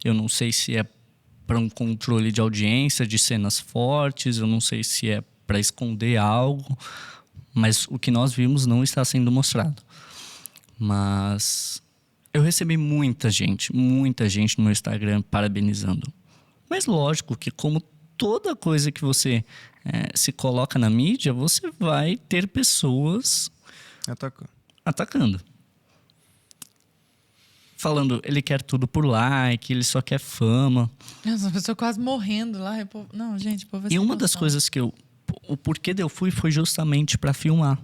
Eu não sei se é para um controle de audiência, de cenas fortes, eu não sei se é para esconder algo, mas o que nós vimos não está sendo mostrado. Mas eu recebi muita gente no meu Instagram parabenizando. Mas lógico que como toda coisa que você se coloca na mídia, você vai ter pessoas atacando. Falando, ele quer tudo por like, ele só quer fama. Nossa, a pessoa quase morrendo lá. Não, gente, pô, E uma das coisas que o porquê de eu fui foi justamente para filmar.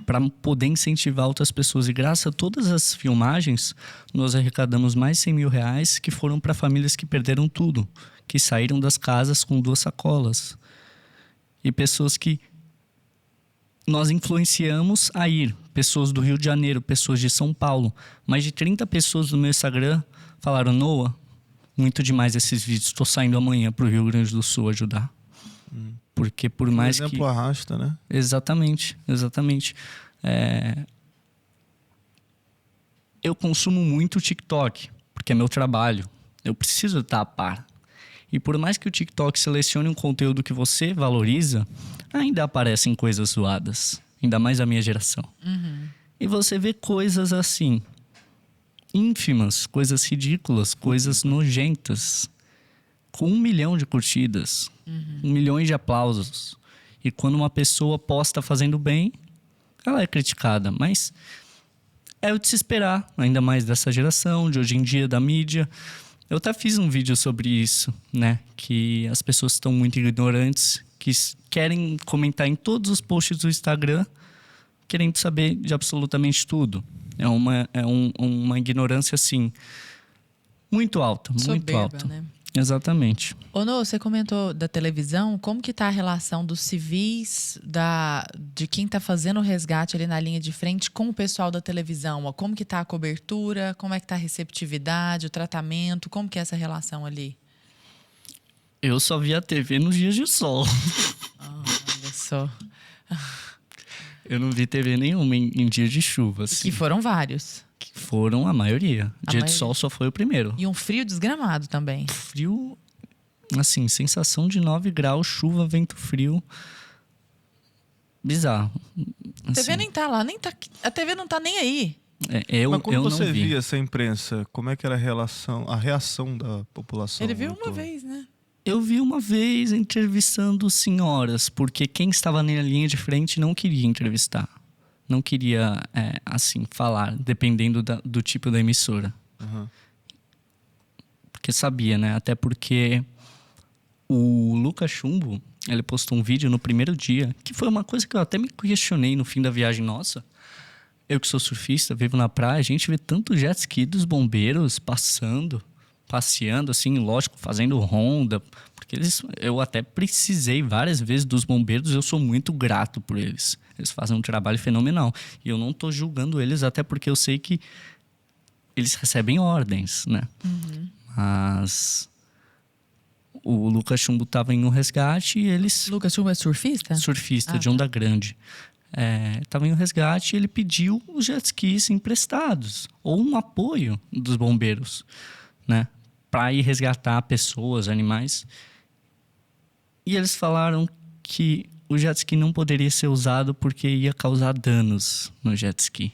Para poder incentivar outras pessoas. E graças a todas as filmagens, nós arrecadamos mais de 100 mil reais que foram para famílias que perderam tudo. Que saíram das casas com 2 sacolas. E pessoas que nós influenciamos a ir. Pessoas do Rio de Janeiro, pessoas de São Paulo. Mais de 30 pessoas no meu Instagram falaram: Noah, muito demais esses vídeos. Estou saindo amanhã para o Rio Grande do Sul ajudar. Porque por mais que... O exemplo arrasta, né? Exatamente. Eu consumo muito o TikTok, porque é meu trabalho. Eu preciso estar a par. E por mais que o TikTok selecione um conteúdo que você valoriza, ainda aparecem coisas zoadas. Ainda mais a minha geração. E você vê coisas assim, ínfimas, coisas ridículas, coisas nojentas, com 1 milhão de curtidas, milhões de aplausos. E quando uma pessoa posta fazendo bem, ela é criticada. Mas é o de se esperar, ainda mais dessa geração, de hoje em dia, da mídia. Eu até fiz um vídeo sobre isso, né? Que as pessoas estão muito ignorantes, que querem comentar em todos os posts do Instagram, querendo saber de absolutamente tudo. É uma ignorância, assim, muito alta, muito Soberba, alta. né? Exatamente. Ô, Nô, você comentou da televisão. Como que tá a relação dos civis, de quem tá fazendo o resgate ali na linha de frente com o pessoal da televisão? Ó, como que tá a cobertura? Como é que tá a receptividade, o tratamento? Como que é essa relação ali? Eu só vi a TV nos dias de sol. Olha só. Eu não vi TV nenhuma em dia de chuva, assim. Que foram vários. Que foram a maioria. A Dia maioria. de sol só foi o primeiro. E um frio desgramado também. Frio, assim, sensação de 9 graus, chuva, vento frio. Bizarro. A TV Assim, nem tá lá, a TV não tá nem aí. Mas quando eu você não vi. via essa imprensa, como é que era a reação da população? Ele viu ao uma todo? vez, né? Eu vi uma vez entrevistando senhoras, porque quem estava na linha de frente não queria entrevistar. Não queria, assim, falar, dependendo do tipo da emissora. Uhum. Porque sabia, né? Até porque o Lucas Chumbo, ele postou um vídeo no primeiro dia, que foi uma coisa que eu até me questionei no fim da viagem nossa. Eu que sou surfista, vivo na praia, a gente vê tanto jet ski dos bombeiros passeando, assim, lógico, fazendo ronda. Porque eu até precisei várias vezes dos bombeiros, eu sou muito grato por eles. Eles fazem um trabalho fenomenal. E eu não tô julgando eles, até porque eu sei que eles recebem ordens, né? Mas o Lucas Chumbo estava em um resgate e eles... Lucas Chumbo é surfista? Surfista de Onda Grande. Estava em um resgate e ele pediu os jet skis emprestados. Ou um apoio dos bombeiros, né? Para ir resgatar pessoas, animais. E eles falaram que o jet ski não poderia ser usado porque ia causar danos no jet ski.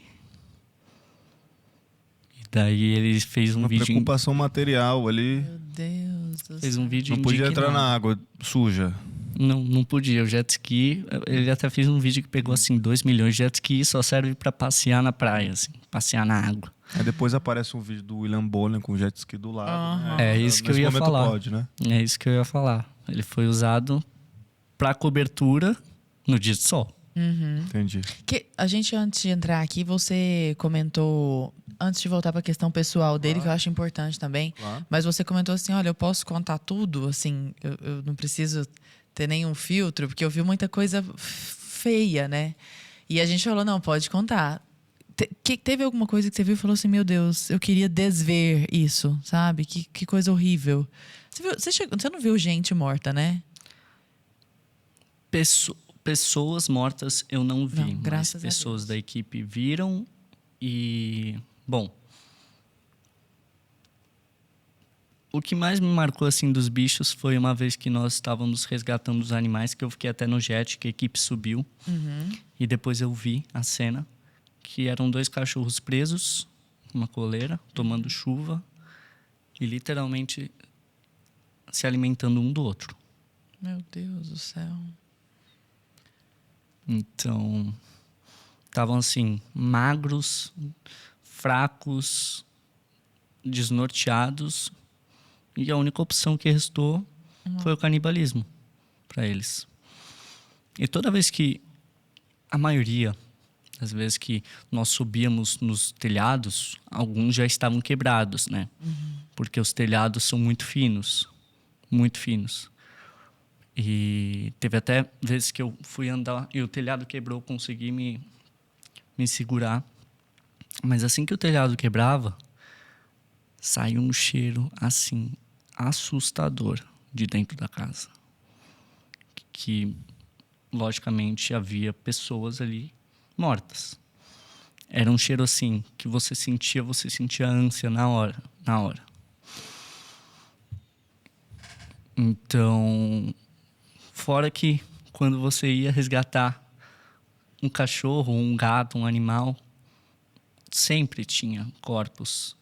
E daí ele fez um Uma vídeo... preocupação material ali. Meu Deus do Fez céu. um vídeo Não podia entrar indignado. na água suja. Não podia. O jet ski, ele até fez um vídeo que pegou assim 2 milhões de jet ski, só serve para passear na praia, assim, passear na água. Aí depois aparece um vídeo do William Bonner com jet ski do lado. Aham. Né? É isso que eu Nesse ia momento falar. pode, né? É isso que eu ia falar. Ele foi usado para cobertura no dia de sol. Entendi. Que a gente, antes de entrar aqui, você comentou, antes de voltar para a questão pessoal dele, que eu acho importante também, Claro. mas você comentou assim, olha, eu posso contar tudo, assim, eu não preciso ter nenhum filtro, porque eu vi muita coisa feia, né? E a gente falou, não, pode contar. Teve alguma coisa que você viu e falou assim, meu Deus, eu queria desver isso, sabe? Que coisa horrível. Você não viu gente morta, né? Pessoas mortas eu não vi, Não, mas graças a pessoas Deus. da equipe viram e... Bom, o que mais me marcou assim dos bichos foi uma vez que nós estávamos resgatando os animais, que eu fiquei até no jet, que a equipe subiu. E depois eu vi a cena, que eram 2 cachorros presos, numa coleira, tomando chuva e literalmente se alimentando um do outro. Meu Deus do céu. Então, estavam assim, magros, fracos, desnorteados, e a única opção que restou foi o canibalismo para eles. E toda vez que, a maioria das vezes que nós subíamos nos telhados, alguns já estavam quebrados, né? Porque os telhados são muito finos, muito finos. E teve até vezes que eu fui andar e o telhado quebrou, consegui me segurar. Mas assim que o telhado quebrava, saiu um cheiro assim, assustador de dentro da casa. Que, logicamente, havia pessoas ali mortas. Era um cheiro assim, que você sentia ânsia na hora. Então, fora que quando você ia resgatar um cachorro, um gato, um animal, sempre tinha corpos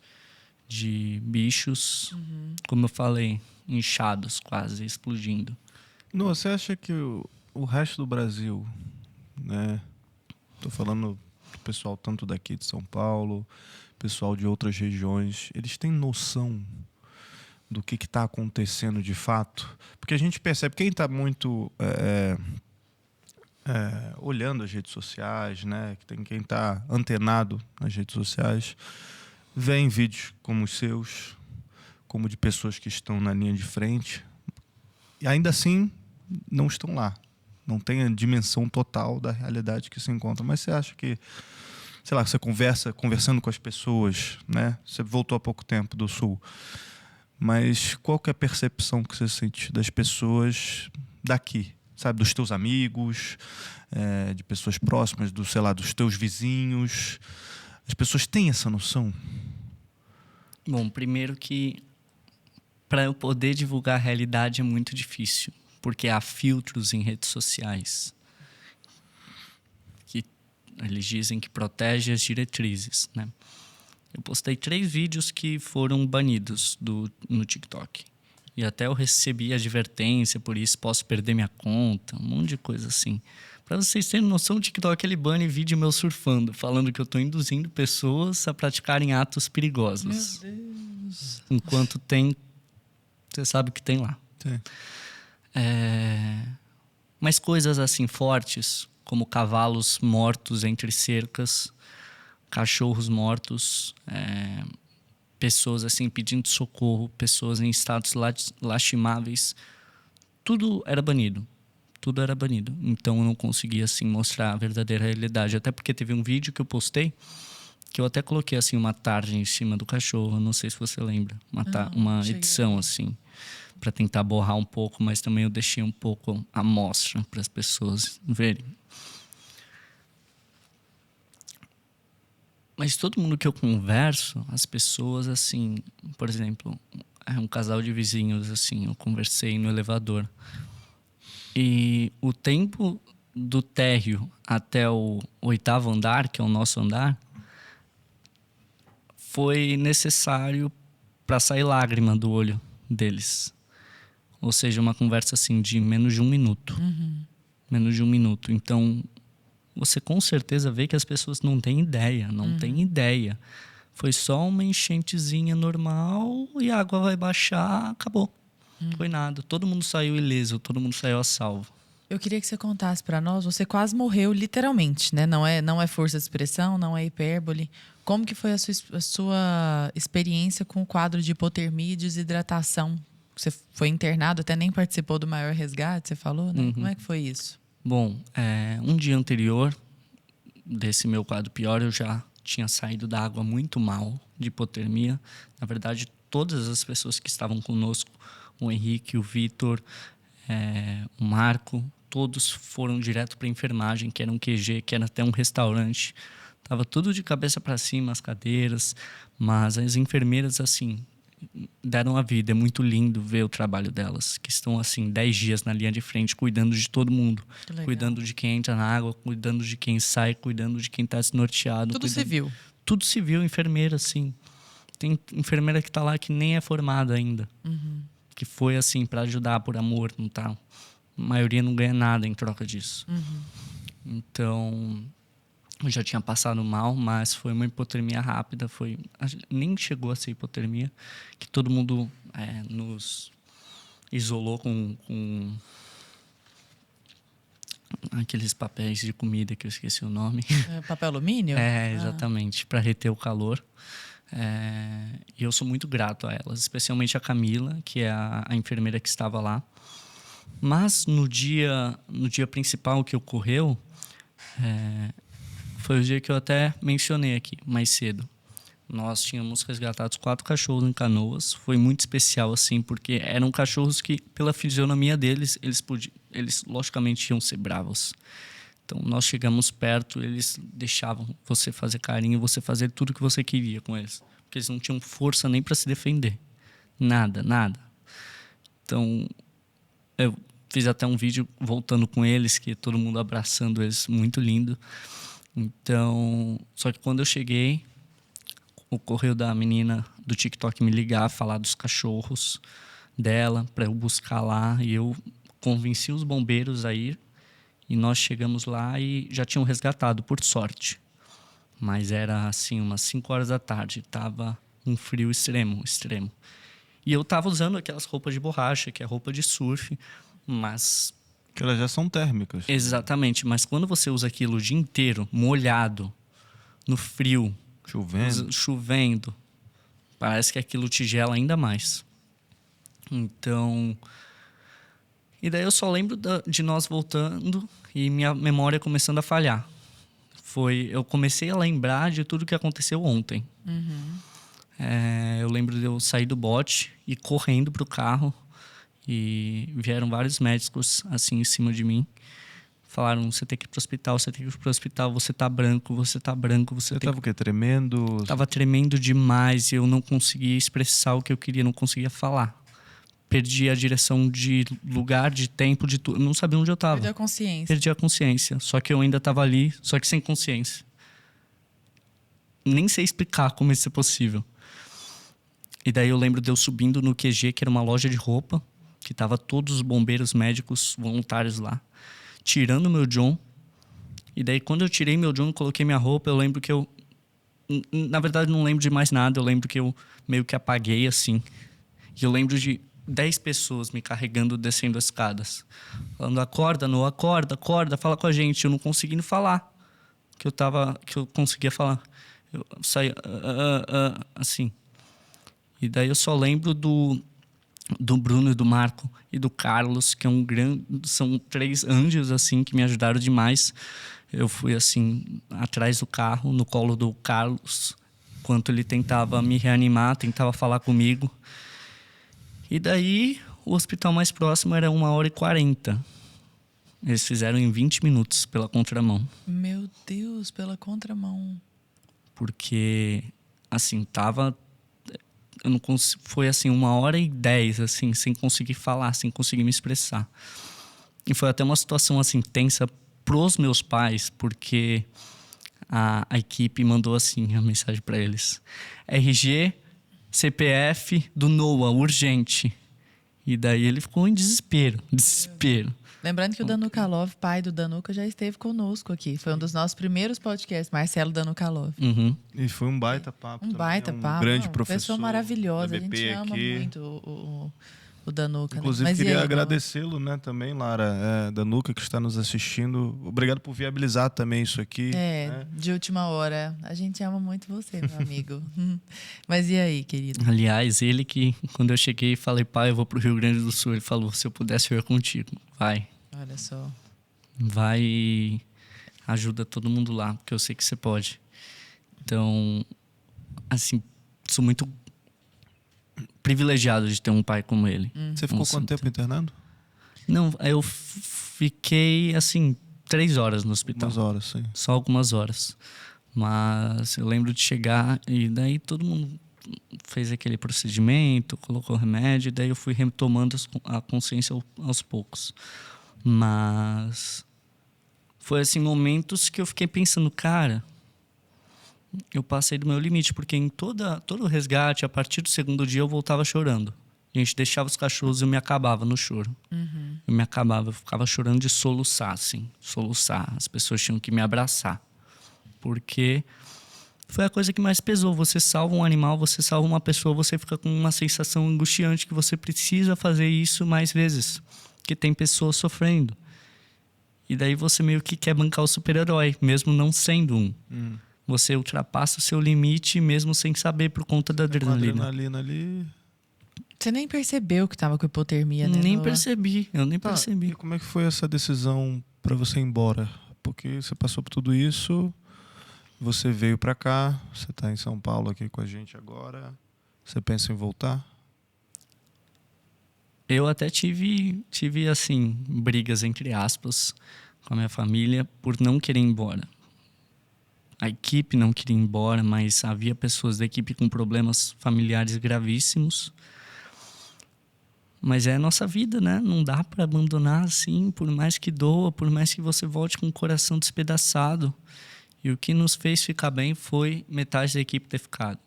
de bichos, como eu falei, inchados, quase explodindo. Noah, você acha que o resto do Brasil, né? Tô falando do pessoal tanto daqui de São Paulo, pessoal de outras regiões, eles têm noção do que está acontecendo de fato? Porque a gente percebe, quem está muito olhando as redes sociais, né? Quem está antenado nas redes sociais, vê em vídeos como os seus, como de pessoas que estão na linha de frente, e ainda assim não estão lá. Não tem a dimensão total da realidade que se encontra. Mas você acha que, sei lá, você conversando com as pessoas, né? Você voltou há pouco tempo do Sul, mas qual que é a percepção que você sente das pessoas daqui? Sabe, dos teus amigos, de pessoas próximas, sei lá, dos teus vizinhos. As pessoas têm essa noção? Bom, primeiro que para eu poder divulgar a realidade é muito difícil, porque há filtros em redes sociais que eles dizem que protege as diretrizes, né? Eu postei 3 vídeos que foram banidos no TikTok. E até eu recebi advertência por isso, posso perder minha conta, um monte de coisa assim. Para vocês terem noção, o TikTok ele bane vídeo meu surfando, falando que eu estou induzindo pessoas a praticarem atos perigosos. Meu Deus. Enquanto tem, você sabe o que tem lá. Sim. Mas coisas assim fortes, como cavalos mortos entre cercas, cachorros mortos, pessoas assim pedindo socorro, pessoas em estados lastimáveis, tudo era banido. Tudo era banido. Então eu não conseguia assim mostrar a verdadeira realidade. Até porque teve um vídeo que eu postei que eu até coloquei assim uma tarja em cima do cachorro. Não sei se você lembra. Uma edição assim para tentar borrar um pouco, mas também eu deixei um pouco à mostra para as pessoas verem. Mas todo mundo que eu converso, as pessoas assim, por exemplo, um casal de vizinhos assim, eu conversei no elevador. E o tempo do térreo até o 8º andar, que é o nosso andar, foi necessário para sair lágrima do olho deles. Ou seja, uma conversa assim de menos de 1 minuto. Menos de 1 minuto. Então, você com certeza vê que as pessoas não têm ideia. Não têm ideia. Foi só uma enchentezinha normal e a água vai baixar, acabou. Foi nada. Todo mundo saiu ileso, todo mundo saiu a salvo. Eu queria que você contasse para nós, você quase morreu literalmente, né? Não é força de expressão, não é hipérbole. Como que foi a sua experiência com o quadro de hipotermia e desidratação? Você foi internado, até nem participou do maior resgate, você falou, né? Como é que foi isso? Bom, um dia anterior desse meu quadro pior, eu já tinha saído da água muito mal, de hipotermia. Na verdade, todas as pessoas que estavam conosco, o Henrique, o Vitor, o Marco, todos foram direto para a enfermagem, que era um QG, que era até um restaurante. Tava tudo de cabeça para cima, as cadeiras, mas as enfermeiras, assim, deram a vida. É muito lindo ver o trabalho delas, que estão, assim, 10 dias na linha de frente, cuidando de todo mundo. Cuidando de quem entra na água, cuidando de quem sai, cuidando de quem está desnorteado. Tudo civil. Tudo civil, enfermeira, assim. Tem enfermeira que está lá que nem é formada ainda. Que foi, assim, para ajudar por amor, não tá? A maioria não ganha nada em troca disso. Então, eu já tinha passado mal, mas foi uma hipotermia rápida. Nem chegou a ser hipotermia, que todo mundo nos isolou com aqueles papéis de comida que eu esqueci o nome. Papel alumínio? Exatamente, para reter o calor. E eu sou muito grato a elas, especialmente a Camila, que é a enfermeira que estava lá. Mas no dia principal que ocorreu, foi o dia que eu até mencionei aqui mais cedo. Nós tínhamos resgatado 4 cachorros em Canoas. Foi muito especial, assim, porque eram cachorros que, pela fisionomia deles, eles logicamente iam ser bravos. Então, nós chegamos perto, eles deixavam você fazer carinho, você fazer tudo que você queria com eles. Porque eles não tinham força nem para se defender. Nada. Então, eu fiz até um vídeo voltando com eles, que todo mundo abraçando eles, muito lindo. Então, só que quando eu cheguei, ocorreu da menina do TikTok me ligar, falar dos cachorros dela, para eu buscar lá. E eu convenci os bombeiros a ir. E nós chegamos lá e já tinham resgatado, por sorte. Mas era assim, umas 5 horas da tarde. Tava um frio extremo. E eu tava usando aquelas roupas de borracha, que é roupa de surf. Mas... Que elas já são térmicas. Exatamente. Mas quando você usa aquilo o dia inteiro, molhado, no frio... Chovendo. Parece que aquilo te gela ainda mais. Então... E daí eu só lembro de nós voltando e minha memória começando a falhar. Eu comecei a lembrar de tudo que aconteceu ontem. Eu lembro de eu sair do bote e correndo pro carro. E vieram vários médicos assim em cima de mim. Falaram, você tem que ir pro hospital, você tá branco. Você tava o quê? Tremendo? Tava tremendo demais e eu não conseguia expressar o que eu queria, não conseguia falar. Perdi a direção de lugar, de tempo, de tudo. Não sabia onde eu tava. Perdi a consciência. Só que eu ainda tava ali, só que sem consciência. Nem sei explicar como isso é possível. E daí eu lembro de eu subindo no QG, que era uma loja de roupa, que tava todos os bombeiros médicos voluntários lá, tirando meu John. E daí quando eu tirei meu John, coloquei minha roupa, eu lembro que eu... Na verdade, não lembro de mais nada. Eu lembro que eu meio que apaguei, assim. E eu lembro de 10 pessoas me carregando, descendo as escadas. Falando, acorda, Noah, acorda, fala com a gente. Eu não conseguindo falar. Que eu conseguia falar. Eu saí, assim. E daí eu só lembro do Bruno e do Marco e do Carlos, que são 3 anjos, assim, que me ajudaram demais. Eu fui, assim, atrás do carro, no colo do Carlos, enquanto ele tentava me reanimar, tentava falar comigo. E daí, o hospital mais próximo era 1h40. Eles fizeram em 20 minutos pela contramão. Meu Deus, pela contramão. Porque, assim, eu não foi assim 1h10, assim, sem conseguir falar, sem conseguir me expressar. E foi até uma situação assim tensa pros meus pais, porque a equipe mandou assim a mensagem para eles: RG, CPF do Noah, urgente. E daí ele ficou em desespero. Lembrando que o Danuca Love, pai do Danuca, já esteve conosco aqui. Foi um dos nossos primeiros podcasts, Marcelo Danuca Love. E foi um baita papo. Um baita papo. Grande professor. Pessoa maravilhosa. A gente ama aqui. muito o Danuca. Inclusive, né? queria agradecê-lo, né, também, Lara, Danuca, que está nos assistindo. Obrigado por viabilizar também isso aqui. Né? De última hora. A gente ama muito você, meu amigo. Mas e aí, querido? Aliás, ele que, quando eu cheguei e falei, pai, eu vou pro Rio Grande do Sul, ele falou, se eu pudesse, eu ia contigo. Vai. Olha só. Vai e ajuda todo mundo lá, porque eu sei que você pode. Então, assim, sou muito privilegiado de ter um pai como ele. Você ficou quanto tempo internado? Não, eu fiquei, assim, 3 horas no hospital. Algumas horas, sim. Só algumas horas. Mas eu lembro de chegar e daí todo mundo fez aquele procedimento, colocou remédio, e daí eu fui retomando a consciência aos poucos. Mas foi assim, momentos que eu fiquei pensando, cara, eu passei do meu limite, porque em todo o resgate, a partir do 2º dia, eu voltava chorando. A gente deixava os cachorros e eu me acabava no choro. Eu ficava chorando de soluçar, assim, soluçar. As pessoas tinham que me abraçar. Porque foi a coisa que mais pesou. Você salva um animal, você salva uma pessoa, você fica com uma sensação angustiante que você precisa fazer isso mais vezes. Porque tem pessoas sofrendo. E daí você meio que quer bancar o super-herói, mesmo não sendo um. Você ultrapassa o seu limite mesmo sem saber por conta da adrenalina. A adrenalina ali... Você nem percebeu que tava com hipotermia, né? Nem Noah? percebi, eu nem Tá, percebi. e como é que foi essa decisão para você ir embora? Porque você passou por tudo isso, você veio para cá, você tá em São Paulo aqui com a gente agora. Você pensa em voltar? Eu até tive assim, brigas entre aspas com a minha família por não querer ir embora. A equipe não queria ir embora, mas havia pessoas da equipe com problemas familiares gravíssimos. Mas é a nossa vida, né? Não dá para abandonar assim, por mais que doa, por mais que você volte com o coração despedaçado. E o que nos fez ficar bem foi metade da equipe ter ficado.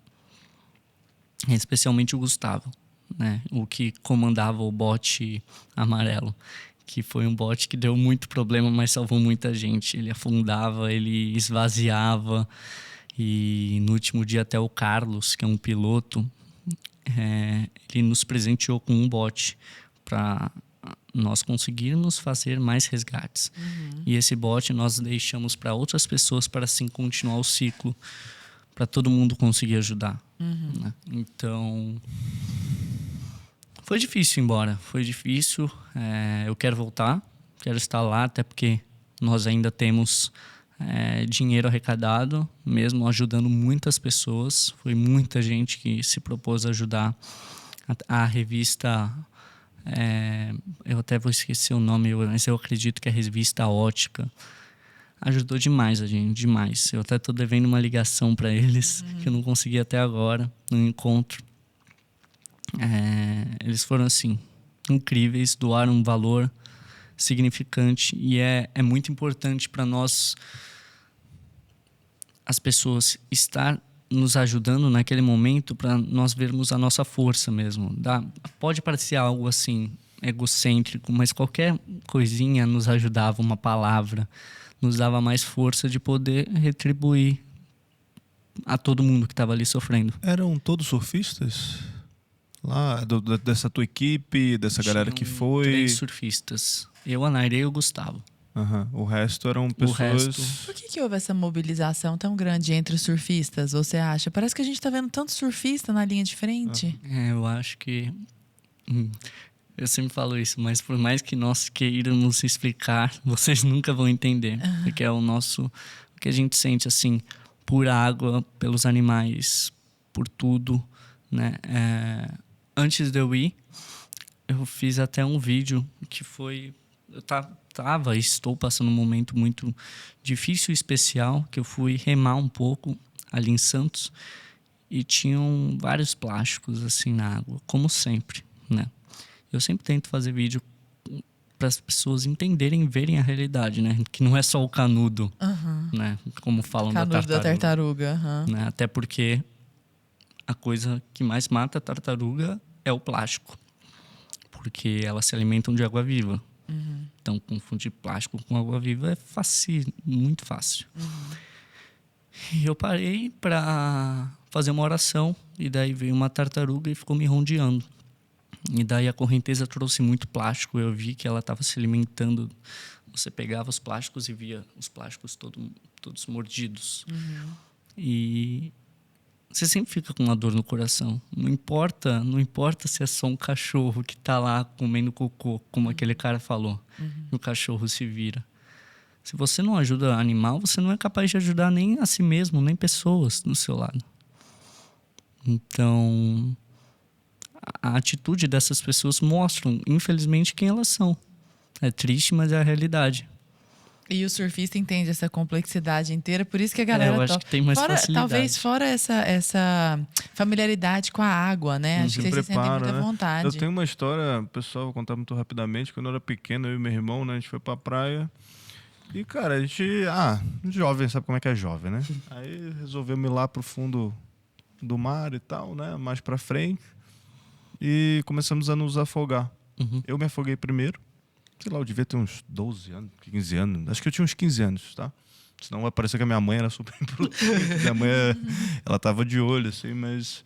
Especialmente o Gustavo, né? O que comandava o bote amarelo, que foi um bote que deu muito problema, mas salvou muita gente. Ele afundava, ele esvaziava. E no último dia até o Carlos, que é um piloto, ele nos presenteou com um bote para nós conseguirmos fazer mais resgates. E esse bote nós deixamos para outras pessoas para assim continuar o ciclo, para todo mundo conseguir ajudar. Né? Então, foi difícil ir embora, foi difícil. Eu quero voltar, quero estar lá, até porque nós ainda temos dinheiro arrecadado, mesmo ajudando muitas pessoas. Foi muita gente que se propôs a ajudar. A revista, eu até vou esquecer o nome, mas eu acredito que a revista Ótica ajudou demais a gente, demais. Eu até estou devendo uma ligação para eles, que eu não consegui até agora, no encontro. Eles foram, assim, incríveis, doaram um valor significante e é muito importante para nós, as pessoas, estar nos ajudando naquele momento para nós vermos a nossa força mesmo. Pode parecer algo assim egocêntrico, mas qualquer coisinha nos ajudava, uma palavra, nos dava mais força de poder retribuir a todo mundo que estava ali sofrendo. Eram todos surfistas? Lá, dessa tua equipe, dessa galera que Tinham foi? 3 surfistas. Eu, a Nairê e o Gustavo. O resto eram pessoas... resto- Por que houve essa mobilização tão grande entre os surfistas, você acha? Parece que a gente tá vendo tanto surfista na linha de frente. Eu acho que... Eu sempre falo isso, mas por mais que nós queiramos explicar, vocês nunca vão entender. Porque é o que a gente sente, assim, por água, pelos animais, por tudo, né? Antes de eu ir, eu fiz até um vídeo que foi... Eu estou passando um momento muito difícil e especial, que eu fui remar um pouco ali em Santos e tinham vários plásticos assim na água, como sempre, né? Eu sempre tento fazer vídeo para as pessoas entenderem, verem a realidade, né? Que não é só o canudo, né? Como falam Canudo da tartaruga. né? Até porque a coisa que mais mata a tartaruga é o plástico, porque elas se alimentam de água viva. Então, confundir plástico com água viva é fácil, muito fácil. E eu parei para fazer uma oração e daí veio uma tartaruga e ficou me rondeando. E daí a correnteza trouxe muito plástico. Eu vi que ela estava se alimentando. Você pegava os plásticos e via os plásticos todos mordidos. E você sempre fica com uma dor no coração. Não importa se é só um cachorro que está lá comendo cocô, como aquele cara falou. E o cachorro se vira. Se você não ajuda animal, você não é capaz de ajudar nem a si mesmo, nem pessoas do seu lado. Então, a atitude dessas pessoas mostram, infelizmente, quem elas são. É triste, mas é a realidade. E o surfista entende essa complexidade inteira, por isso que a galera... eu acho que tem mais facilidade. Talvez fora essa familiaridade com a água, né? Acho que vocês se sentem muita vontade. Eu tenho uma história, pessoal, vou contar muito rapidamente. Quando eu era pequeno, eu e meu irmão, né, a gente foi pra praia. E, cara, a gente... jovem, sabe como é que é jovem, né? Aí resolvemos ir lá pro fundo do mar e tal, né? Mais pra frente. E começamos a nos afogar. Eu me afoguei primeiro. Sei lá, eu devia ter uns 12 anos, 15 anos. Acho que eu tinha uns 15 anos, tá? Senão vai parecer que a minha mãe era super imprudente. Minha mãe, ela tava de olho, assim, mas...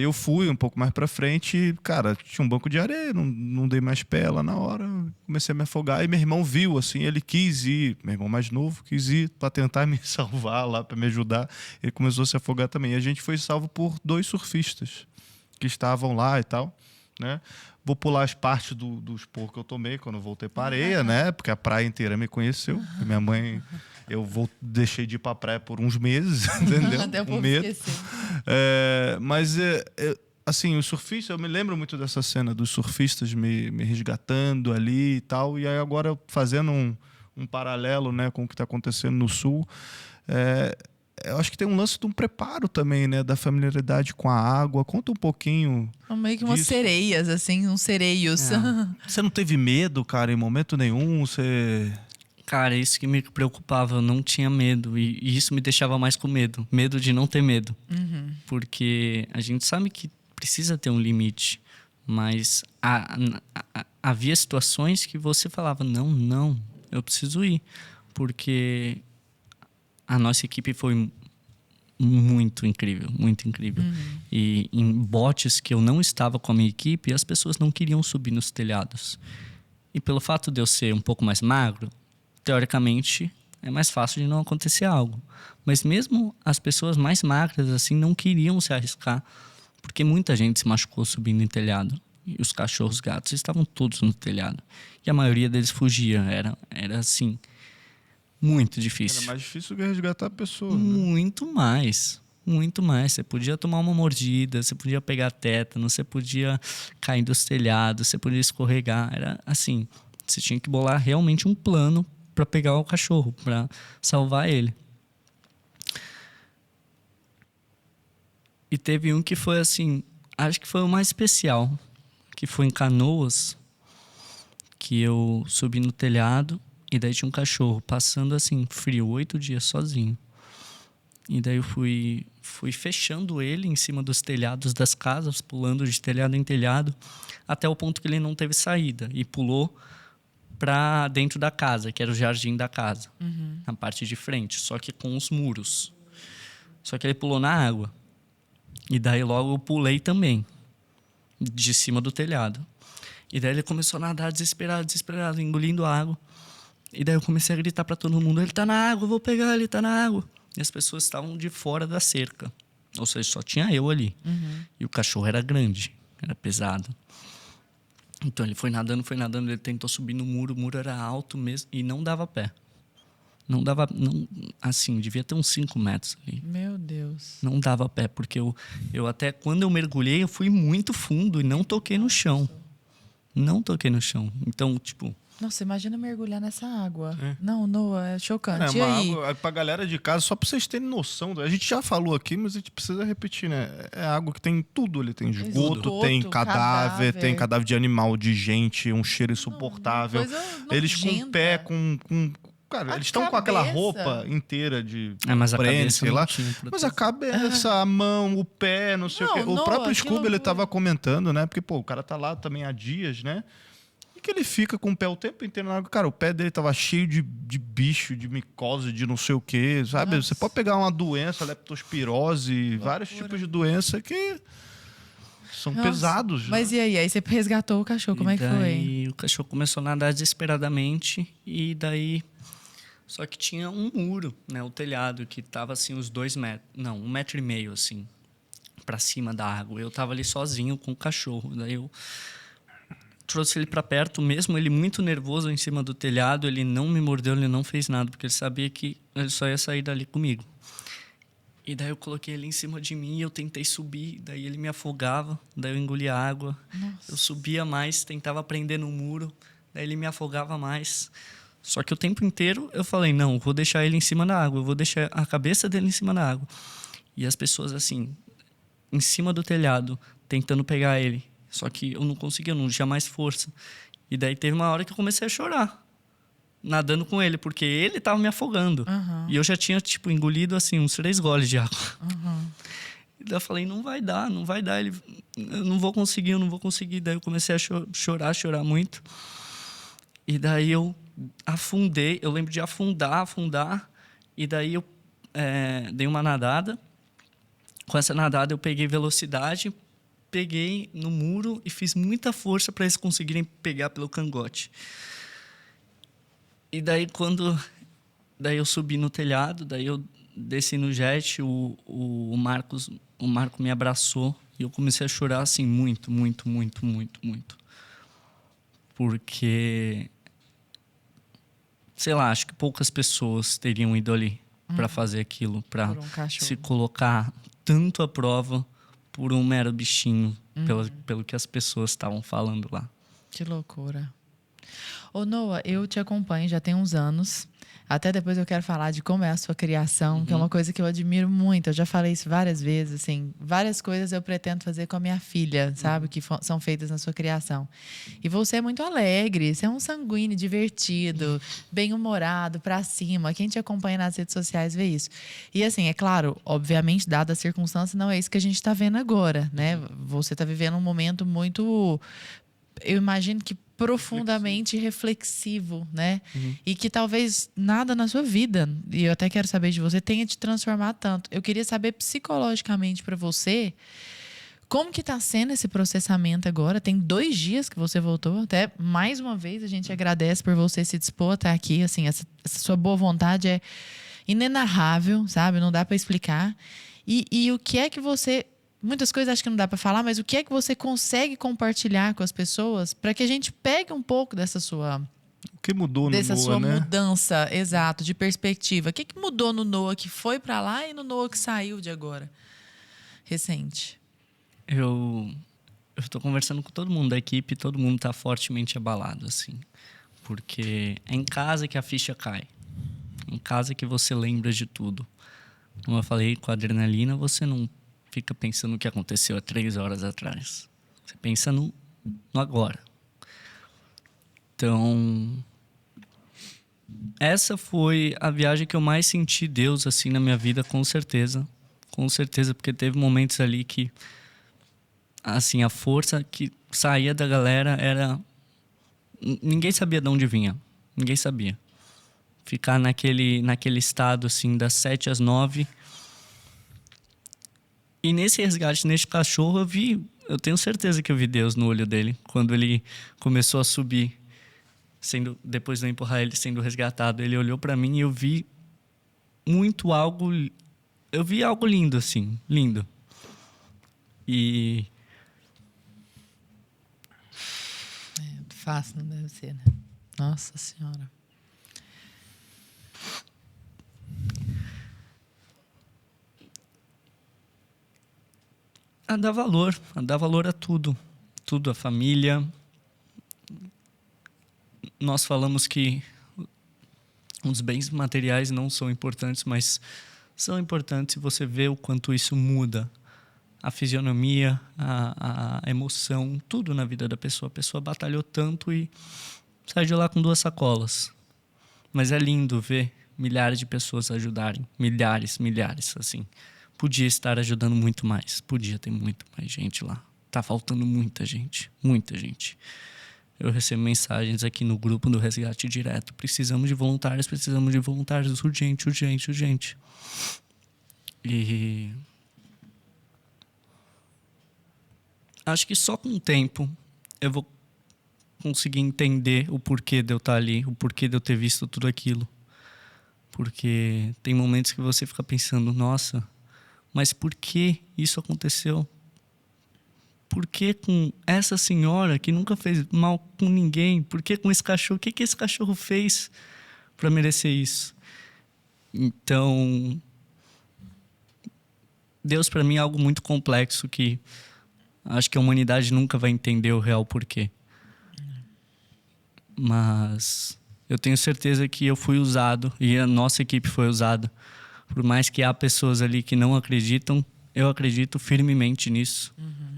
eu fui um pouco mais pra frente e, cara, tinha um banco de areia, não dei mais pé lá na hora. Comecei a me afogar e meu irmão viu, assim, ele quis ir. Meu irmão mais novo quis ir pra tentar me salvar lá, pra me ajudar. Ele começou a se afogar também. E a gente foi salvo por 2 surfistas. que estavam lá e tal, né? Vou pular as partes do esporro que eu tomei quando eu voltei para areia, né? Porque a praia inteira me conheceu. Minha mãe... deixei de ir pra praia por uns meses, entendeu? Até o Com povo medo. esquecer. Assim, os surfistas, eu me lembro muito dessa cena dos surfistas me resgatando ali e tal. E aí agora fazendo um paralelo, né, com o que está acontecendo no Sul. Eu acho que tem um lance de um preparo também, né? Da familiaridade com a água. Conta um pouquinho. São meio que umas disso. sereias, assim, uns sereios. Você não teve medo, cara, em momento nenhum? Você... Cara, isso que me preocupava, eu não tinha medo. E isso me deixava mais com medo. Medo de não ter medo. Porque a gente sabe que precisa ter um limite. Mas havia situações que você falava, não, eu preciso ir. Porque a nossa equipe foi muito incrível, muito incrível. E em botes que eu não estava com a minha equipe, as pessoas não queriam subir nos telhados. E pelo fato de eu ser um pouco mais magro, teoricamente, é mais fácil de não acontecer algo. Mas mesmo as pessoas mais magras assim não queriam se arriscar, porque muita gente se machucou subindo em telhado. E os cachorros, gatos estavam todos no telhado. E a maioria deles fugia. Era assim, muito difícil. Era mais difícil que resgatar a pessoa, né? Muito mais. Muito mais. Você podia tomar uma mordida, você podia pegar tétano, você podia cair dos telhados, você podia escorregar. Era assim, você tinha que bolar realmente um plano para pegar o cachorro, para salvar ele. E teve um que foi assim, acho que foi o mais especial, que foi em Canoas, que eu subi no telhado e daí tinha um cachorro passando assim, frio, 8 dias sozinho. E daí eu fui fechando ele em cima dos telhados das casas, pulando de telhado em telhado, até o ponto que ele não teve saída e pulou para dentro da casa, que era o jardim da casa, na parte de frente, só que com os muros. Só que ele pulou na água. E daí logo eu pulei também, de cima do telhado. E daí ele começou a nadar desesperado, engolindo água. E daí eu comecei a gritar para todo mundo, ele tá na água, eu vou pegar, ele tá na água. E as pessoas estavam de fora da cerca. Ou seja, só tinha eu ali. E o cachorro era grande, era pesado. Então ele foi nadando, ele tentou subir no muro, o muro era alto mesmo e não dava pé. Não dava, assim, devia ter uns 5 metros ali. Meu Deus. Não dava pé, porque eu até, quando eu mergulhei, eu fui muito fundo e não toquei no chão. Não toquei no chão. Então, tipo... Nossa, imagina mergulhar nessa água. Não, Noah, é chocante. E uma aí? água, pra galera de casa, só pra vocês terem noção, a gente já falou aqui, mas a gente precisa repetir, né? É água que tem tudo ali. Tem esgoto, tem cadáver, tem cadáver de animal, de gente, um cheiro insuportável. Coisa Eles com o pé, cara, A eles estão com aquela cabeça. roupa inteira de mas a prende, cabeça sei não lá. tinha Mas a cabeça, a mão, o pé, não sei o quê. O Noah, próprio que Scooby, ele loucura. tava comentando, né? Porque, pô, o cara tá lá também há dias, né? E que ele fica com o pé o tempo inteiro na água. Cara, o pé dele tava cheio de bicho, de micose, de não sei o quê, sabe? Nossa. Você pode pegar uma doença, leptospirose, vários Loucura. tipos de doença que são Nossa, pesados. né? Mas e aí? Aí você resgatou o cachorro, como é que foi? Daí o cachorro começou a nadar desesperadamente e daí... Só que tinha um muro, né? O telhado, que tava assim uns 2 metros... Não, 1,5 metro, assim, pra cima da água. Eu tava ali sozinho com o cachorro. Daí eu trouxe ele para perto, mesmo ele muito nervoso em cima do telhado, ele não me mordeu, ele não fez nada, porque ele sabia que ele só ia sair dali comigo. E daí eu coloquei ele em cima de mim, eu tentei subir, daí ele me afogava, daí eu engolia água. Nossa. Eu subia mais, tentava prender no muro, daí ele me afogava mais. Só que o tempo inteiro eu falei, não, vou deixar ele em cima da água, eu vou deixar a cabeça dele em cima da água. E as pessoas assim, em cima do telhado, tentando pegar ele. Só que eu não conseguia, eu não tinha mais força. E daí teve uma hora que eu comecei a chorar, nadando com ele, porque ele estava me afogando. E eu já tinha, tipo, engolido, assim, uns 3 goles de água. E daí eu falei, não vai dar. Ele, eu não vou conseguir. Daí eu comecei a chorar muito. E daí eu afundei, eu lembro de afundar. E daí eu dei uma nadada. Com essa nadada eu peguei velocidade, peguei no muro e fiz muita força para eles conseguirem pegar pelo cangote. E daí daí eu subi no telhado, daí eu desci no jet, o Marco me abraçou E eu comecei a chorar, assim, muito, muito, muito, muito, muito. Porque, sei lá, acho que poucas pessoas teriam ido ali para fazer aquilo, para Por um cachorro. se colocar tanto à prova por um mero bichinho, pelo que as pessoas estavam falando lá. Que loucura. Ô, Noah, eu te acompanho já tem uns anos. Até depois eu quero falar de como é a sua criação, que é uma coisa que eu admiro muito. Eu já falei isso várias vezes, assim. Várias coisas eu pretendo fazer com a minha filha, sabe? Que são feitas na sua criação. E você é muito alegre, você é um sanguíneo, divertido, bem-humorado, pra cima. Quem te acompanha nas redes sociais vê isso. E assim, é claro, obviamente, dada a circunstância, não é isso que a gente tá vendo agora, né? Você tá vivendo um momento muito... Eu imagino que profundamente reflexivo, né? E que talvez nada na sua vida, e eu até quero saber de você, tenha te transformado tanto. Eu queria saber psicologicamente para você, como que tá sendo esse processamento agora? Tem 2 dias que você voltou, até mais uma vez a gente agradece por você se dispor a estar aqui, assim, essa sua boa vontade é inenarrável, sabe? Não dá para explicar. E o que é que você... Muitas coisas acho que não dá para falar, mas o que é que você consegue compartilhar com as pessoas para que a gente pegue um pouco dessa sua O que mudou no Noah, né? mudança, exato, de perspectiva? O que que mudou no Noah que foi para lá e no Noah que saiu de agora, recente? Eu tô conversando com todo mundo da equipe, todo mundo tá fortemente abalado, assim. Porque é em casa que a ficha cai. Em casa que você lembra de tudo. Como eu falei, com a adrenalina, você não fica pensando no que aconteceu há 3 horas atrás. Você pensa no agora. Então, essa foi a viagem que eu mais senti Deus, assim, na minha vida, com certeza. Com certeza, porque teve momentos ali que, assim, a força que saía da galera era... Ninguém sabia de onde vinha. Ninguém sabia. Ficar naquele estado, assim, das 7 às 9. E nesse resgate, nesse cachorro, eu tenho certeza que eu vi Deus no olho dele. Quando ele começou a subir, depois de eu empurrar ele sendo resgatado, ele olhou para mim e eu vi eu vi algo lindo, assim, lindo. E... Fácil não deve ser, né? Nossa Senhora. a dar valor a tudo, a família. Nós falamos que os bens materiais não são importantes, mas são importantes se você vê o quanto isso muda a fisionomia, a emoção, tudo na vida da pessoa. A pessoa batalhou tanto e sai de lá com 2 sacolas. Mas é lindo ver milhares de pessoas ajudarem, milhares, assim. Podia estar ajudando muito mais, podia ter muito mais gente lá. Tá faltando muita gente, muita gente. Eu recebo mensagens aqui no grupo do Resgate Direto. Precisamos de voluntários, urgente. E acho que só com o tempo eu vou conseguir entender o porquê de eu estar ali, o porquê de eu ter visto tudo aquilo. Porque tem momentos que você fica pensando, nossa, mas por que isso aconteceu? Por que com essa senhora que nunca fez mal com ninguém? Por que com esse cachorro? O que esse cachorro fez para merecer isso? Então, Deus para mim é algo muito complexo que acho que a humanidade nunca vai entender o real porquê. Mas eu tenho certeza que eu fui usado e a nossa equipe foi usada. Por mais que há pessoas ali que não acreditam, eu acredito firmemente nisso.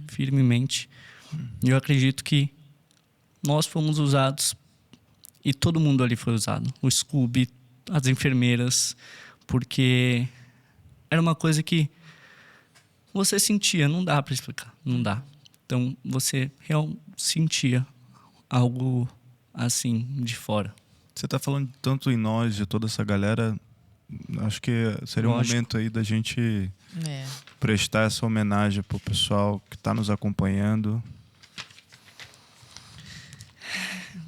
Firmemente. E eu acredito que nós fomos usados e todo mundo ali foi usado. O Scooby, as enfermeiras, porque era uma coisa que você sentia, não dá para explicar, não dá. Então você realmente sentia algo assim de fora. Você está falando tanto em nós, de toda essa galera, acho que seria um momento aí da gente prestar essa homenagem pro pessoal que está nos acompanhando.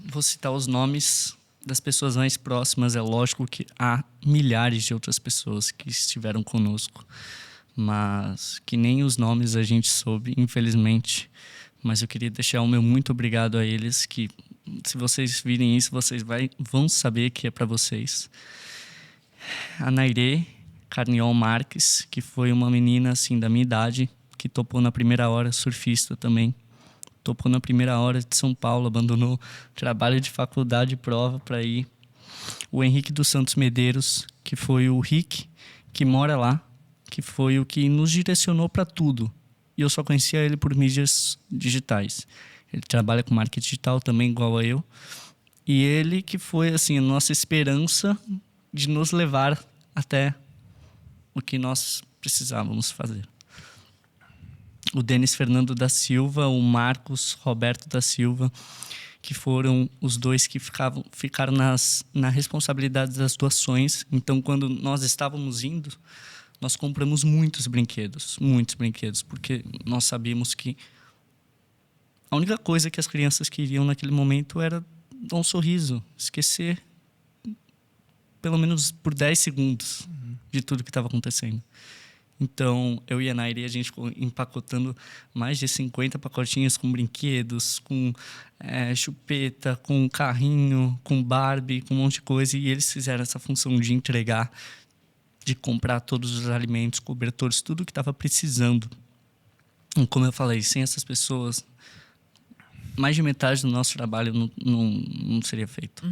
Vou citar os nomes das pessoas mais próximas. É lógico que há milhares de outras pessoas que estiveram conosco. mas que nem os nomes a gente soube, infelizmente. Mas eu queria deixar o meu muito obrigado a eles, que se vocês virem isso, vocês vão saber que é para vocês. A Nairê Carniol Marques, que foi uma menina assim da minha idade, que topou na primeira hora, surfista também. Topou na primeira hora de São Paulo, abandonou trabalho de faculdade e prova para ir. O Henrique dos Santos Medeiros, que foi o Rick, que mora lá, que foi o que nos direcionou para tudo. E eu só conhecia ele por mídias digitais. Ele trabalha com marketing digital também, igual a eu. E ele que foi assim, a nossa esperança de nos levar até o que nós precisávamos fazer. O Denis Fernando da Silva, o Marcos Roberto da Silva, que foram os dois que ficaram na responsabilidade das doações. Então, quando nós estávamos indo, nós compramos muitos brinquedos, porque nós sabíamos que a única coisa que as crianças queriam naquele momento era dar um sorriso, esquecer, pelo menos por 10 segundos, de tudo que estava acontecendo. Então, eu e a Nairi, a gente ficou empacotando mais de 50 pacotinhos com brinquedos, com chupeta, com carrinho, com Barbie, com um monte de coisa. E eles fizeram essa função de entregar, de comprar todos os alimentos, cobertores, tudo que estava precisando. E como eu falei, sem essas pessoas, mais de metade do nosso trabalho não seria feito.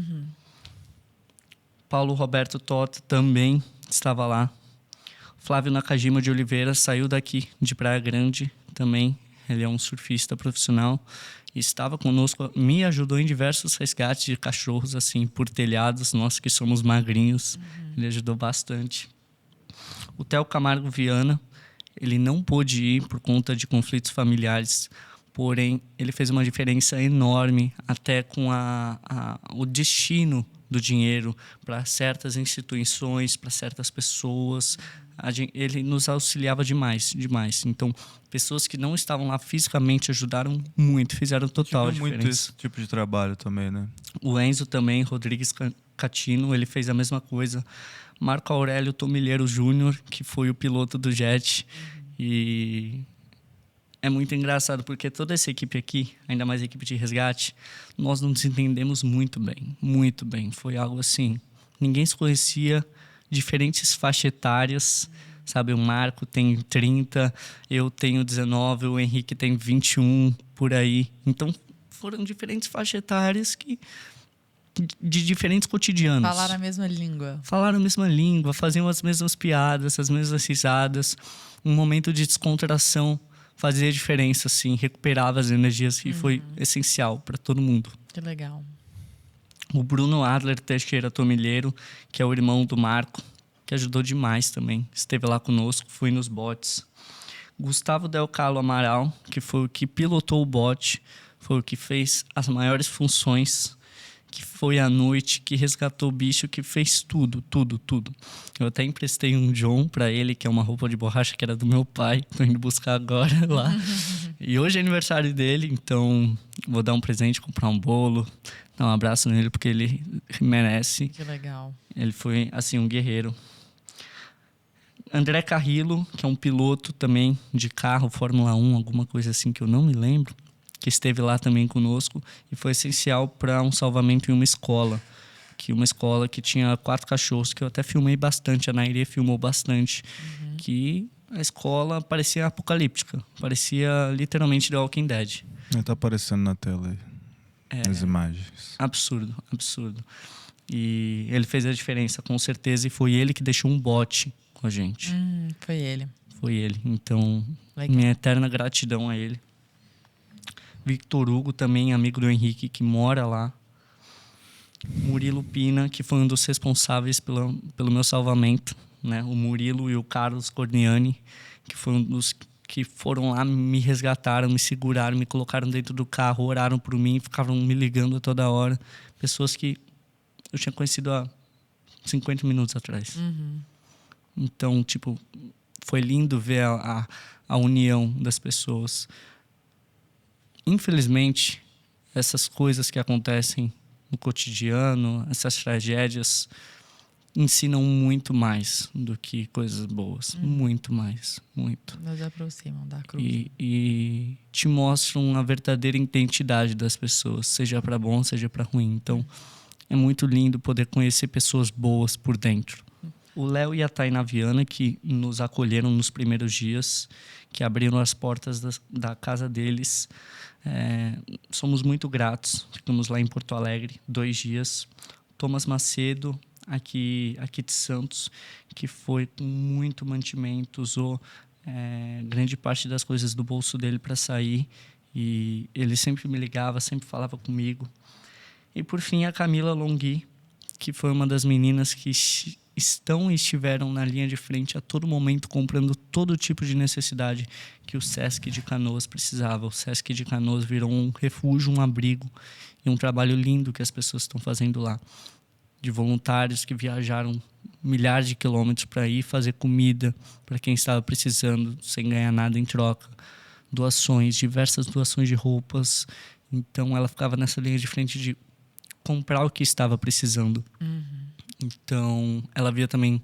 Paulo Roberto Tota também estava lá. Flávio Nakajima de Oliveira saiu daqui, de Praia Grande também. Ele é um surfista profissional. Estava conosco, me ajudou em diversos resgates de cachorros, assim, por telhados. Nós que somos magrinhos, ele ajudou bastante. O Theo Camargo Viana, ele não pôde ir por conta de conflitos familiares, porém, ele fez uma diferença enorme, até com o destino do dinheiro para certas instituições, para certas pessoas. Ele nos auxiliava demais. Então, pessoas que não estavam lá fisicamente ajudaram muito, fizeram total diferença. Muito esse tipo de trabalho também, né? O Enzo também, Rodrigues Catino, ele fez a mesma coisa. Marco Aurélio Tomilheiro Júnior, que foi o piloto do Jet. E é muito engraçado, porque toda essa equipe aqui, ainda mais a equipe de resgate, nós nos entendemos muito bem, muito bem. Foi algo assim, ninguém se conhecia, diferentes faixas etárias, sabe? O Marco tem 30, eu tenho 19, o Henrique tem 21, por aí. Então, foram diferentes faixas etárias de diferentes cotidianos. Falaram a mesma língua. Falaram a mesma língua, faziam as mesmas piadas, as mesmas risadas. Um momento de descontração fazia diferença, assim, recuperava as energias e foi essencial para todo mundo. Que legal. O Bruno Adler Teixeira Tomilheiro, que é o irmão do Marco, que ajudou demais também. Esteve lá conosco, foi nos botes. Gustavo Del Calo Amaral, que foi o que pilotou o bote, foi o que fez as maiores funções, que foi à noite, que resgatou o bicho, que fez tudo. Eu até emprestei um John para ele, que é uma roupa de borracha que era do meu pai. Tô indo buscar agora lá. E hoje é aniversário dele, então vou dar um presente, comprar um bolo, dar um abraço nele, porque ele merece. Que legal. Ele foi, assim, um guerreiro. André Carrillo, que é um piloto também de carro, Fórmula 1, alguma coisa assim que eu não me lembro, que esteve lá também conosco e foi essencial para um salvamento em uma escola. Uma escola que tinha 4 cachorros, que eu até filmei bastante, a Nairê filmou bastante, que a escola parecia apocalíptica, parecia literalmente The Walking Dead. Tá aparecendo na tela aí, as imagens. Absurdo. E ele fez a diferença, com certeza, e foi ele que deixou um bote com a gente. Foi ele. Foi ele. Então, Legal. minha eterna gratidão a ele. Victor Hugo, também amigo do Henrique, que mora lá. Murilo Pina, que foi um dos responsáveis pelo meu salvamento, né? O Murilo e o Carlos Corniani, que foi um dos que foram lá, me resgataram, me seguraram, me colocaram dentro do carro, oraram por mim, ficavam me ligando a toda hora. Pessoas que eu tinha conhecido há 50 minutos atrás. Então, tipo, foi lindo ver a união das pessoas. Infelizmente, essas coisas que acontecem no cotidiano, essas tragédias, ensinam muito mais do que coisas boas. Muito mais, muito. Nos aproximam da cruz. E te mostram a verdadeira identidade das pessoas, seja para bom, seja para ruim. Então, é muito lindo poder conhecer pessoas boas por dentro. O Léo e a Tainá Viana, que nos acolheram nos primeiros dias, que abriram as portas da casa deles, somos muito gratos. Ficamos lá em Porto Alegre 2 dias. Thomas Macedo, aqui de Santos, que foi com muito mantimento, usou grande parte das coisas do bolso dele para sair, e ele sempre me ligava, sempre falava comigo. E por fim a Camila Longhi, que foi uma das meninas que estão e estiveram na linha de frente a todo momento, comprando todo tipo de necessidade que o Sesc de Canoas precisava. O Sesc de Canoas virou um refúgio, um abrigo, e um trabalho lindo que as pessoas estão fazendo lá, de voluntários que viajaram milhares de quilômetros para ir fazer comida para quem estava precisando, sem ganhar nada em troca. Doações, diversas doações de roupas. Então ela ficava nessa linha de frente de comprar o que estava precisando. Então ela via também,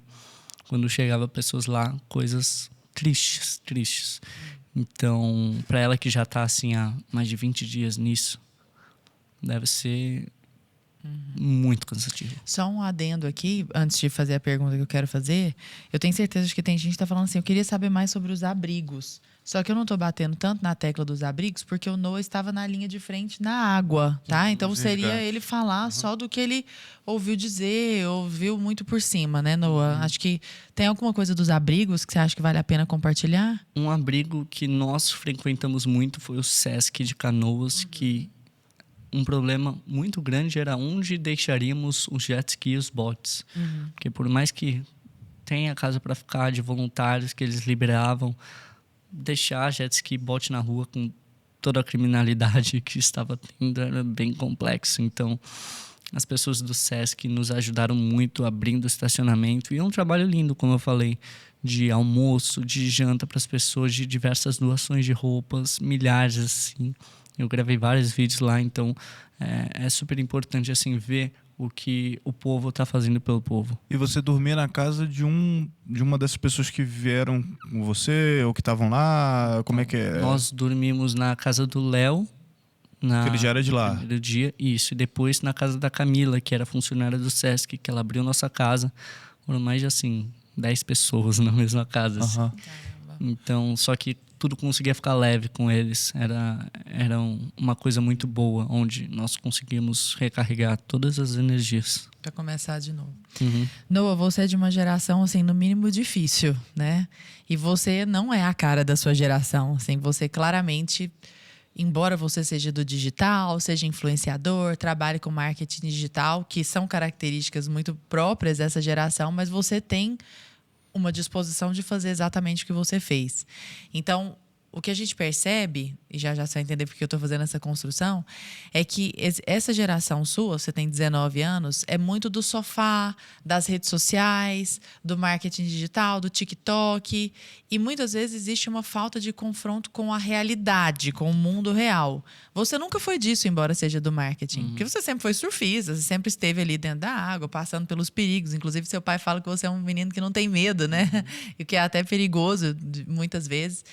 quando chegava pessoas lá, coisas tristes. Então, para ela que já está assim há mais de 20 dias nisso, deve ser muito cansativo. Só um adendo aqui, antes de fazer a pergunta que eu quero fazer. Eu tenho certeza de que tem gente que está falando assim, eu queria saber mais sobre os abrigos. Só que eu não estou batendo tanto na tecla dos abrigos, porque o Noah estava na linha de frente na água, tá? Então seria ele falar só do que ele ouviu dizer, ouviu muito por cima, né, Noah? Acho que tem alguma coisa dos abrigos que você acha que vale a pena compartilhar? Um abrigo que nós frequentamos muito foi o Sesc de Canoas, que um problema muito grande era onde deixaríamos os jet ski e os botes. Porque por mais que tenha casa para ficar de voluntários que eles liberavam, deixar jet ski e bote na rua com toda a criminalidade que estava tendo era bem complexo. Então, as pessoas do Sesc nos ajudaram muito abrindo o estacionamento. E é um trabalho lindo, como eu falei, de almoço, de janta para as pessoas, de diversas doações de roupas, milhares, assim. Eu gravei vários vídeos lá, então é super importante assim ver o que o povo está fazendo pelo povo. E você dormia na casa de uma dessas pessoas que vieram com você ou que estavam lá? Como é que é? Nós dormimos na casa do Léo. Que ele já era de lá. No primeiro dia, isso. E depois na casa da Camila, que era funcionária do Sesc, que ela abriu nossa casa. Foram mais de, assim, 10 pessoas na mesma casa. Assim. Então, só que tudo conseguia ficar leve com eles. Era uma coisa muito boa, onde nós conseguimos recarregar todas as energias. Para começar de novo. Noah, você é de uma geração, assim, no mínimo difícil, né? E você não é a cara da sua geração. Assim, você claramente, embora você seja do digital, seja influenciador, trabalhe com marketing digital, que são características muito próprias dessa geração, mas você tem uma disposição de fazer exatamente o que você fez. Então, o que a gente percebe, e já você vai entender porque eu estou fazendo essa construção, é que essa geração sua, você tem 19 anos, é muito do sofá, das redes sociais, do marketing digital, do TikTok. E muitas vezes existe uma falta de confronto com a realidade, com o mundo real. Você nunca foi disso, embora seja do marketing. Porque você sempre foi surfista, você sempre esteve ali dentro da água, passando pelos perigos. Inclusive, seu pai fala que você é um menino que não tem medo, né? E que é até perigoso, muitas vezes.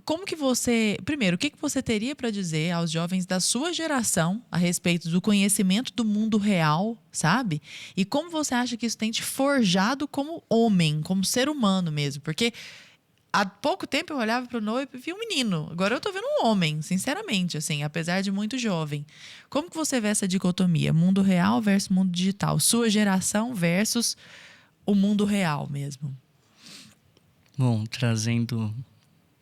Como que você... Primeiro, o que você teria para dizer aos jovens da sua geração a respeito do conhecimento do mundo real, sabe? E como você acha que isso tem te forjado como homem, como ser humano mesmo? Porque há pouco tempo eu olhava para o Noah e via um menino. Agora eu tô vendo um homem, sinceramente, assim, apesar de muito jovem. Como que você vê essa dicotomia? Mundo real versus mundo digital. Sua geração versus o mundo real mesmo. Bom, trazendo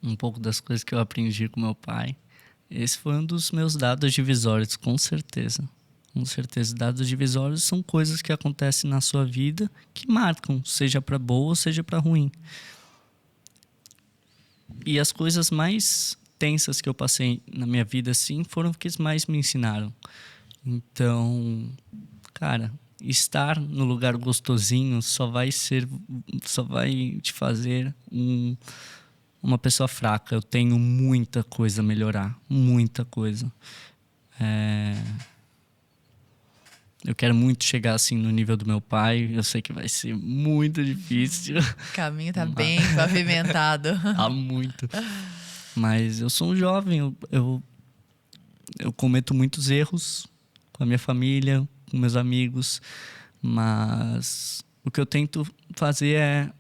um pouco das coisas que eu aprendi com meu pai, esse foi um dos meus dados divisórios, com certeza. Com certeza, dados divisórios são coisas que acontecem na sua vida que marcam, seja para boa ou seja para ruim. E as coisas mais tensas que eu passei na minha vida, assim, foram as que mais me ensinaram. Então, cara, estar no lugar gostosinho só vai te fazer uma pessoa fraca. Eu tenho muita coisa a melhorar, muita coisa. Eu quero muito chegar assim no nível do meu pai. Eu sei que vai ser muito difícil. O caminho tá bem pavimentado. Há muito. Mas eu sou um jovem. Eu cometo muitos erros com a minha família, com meus amigos. Mas o que eu tento fazer é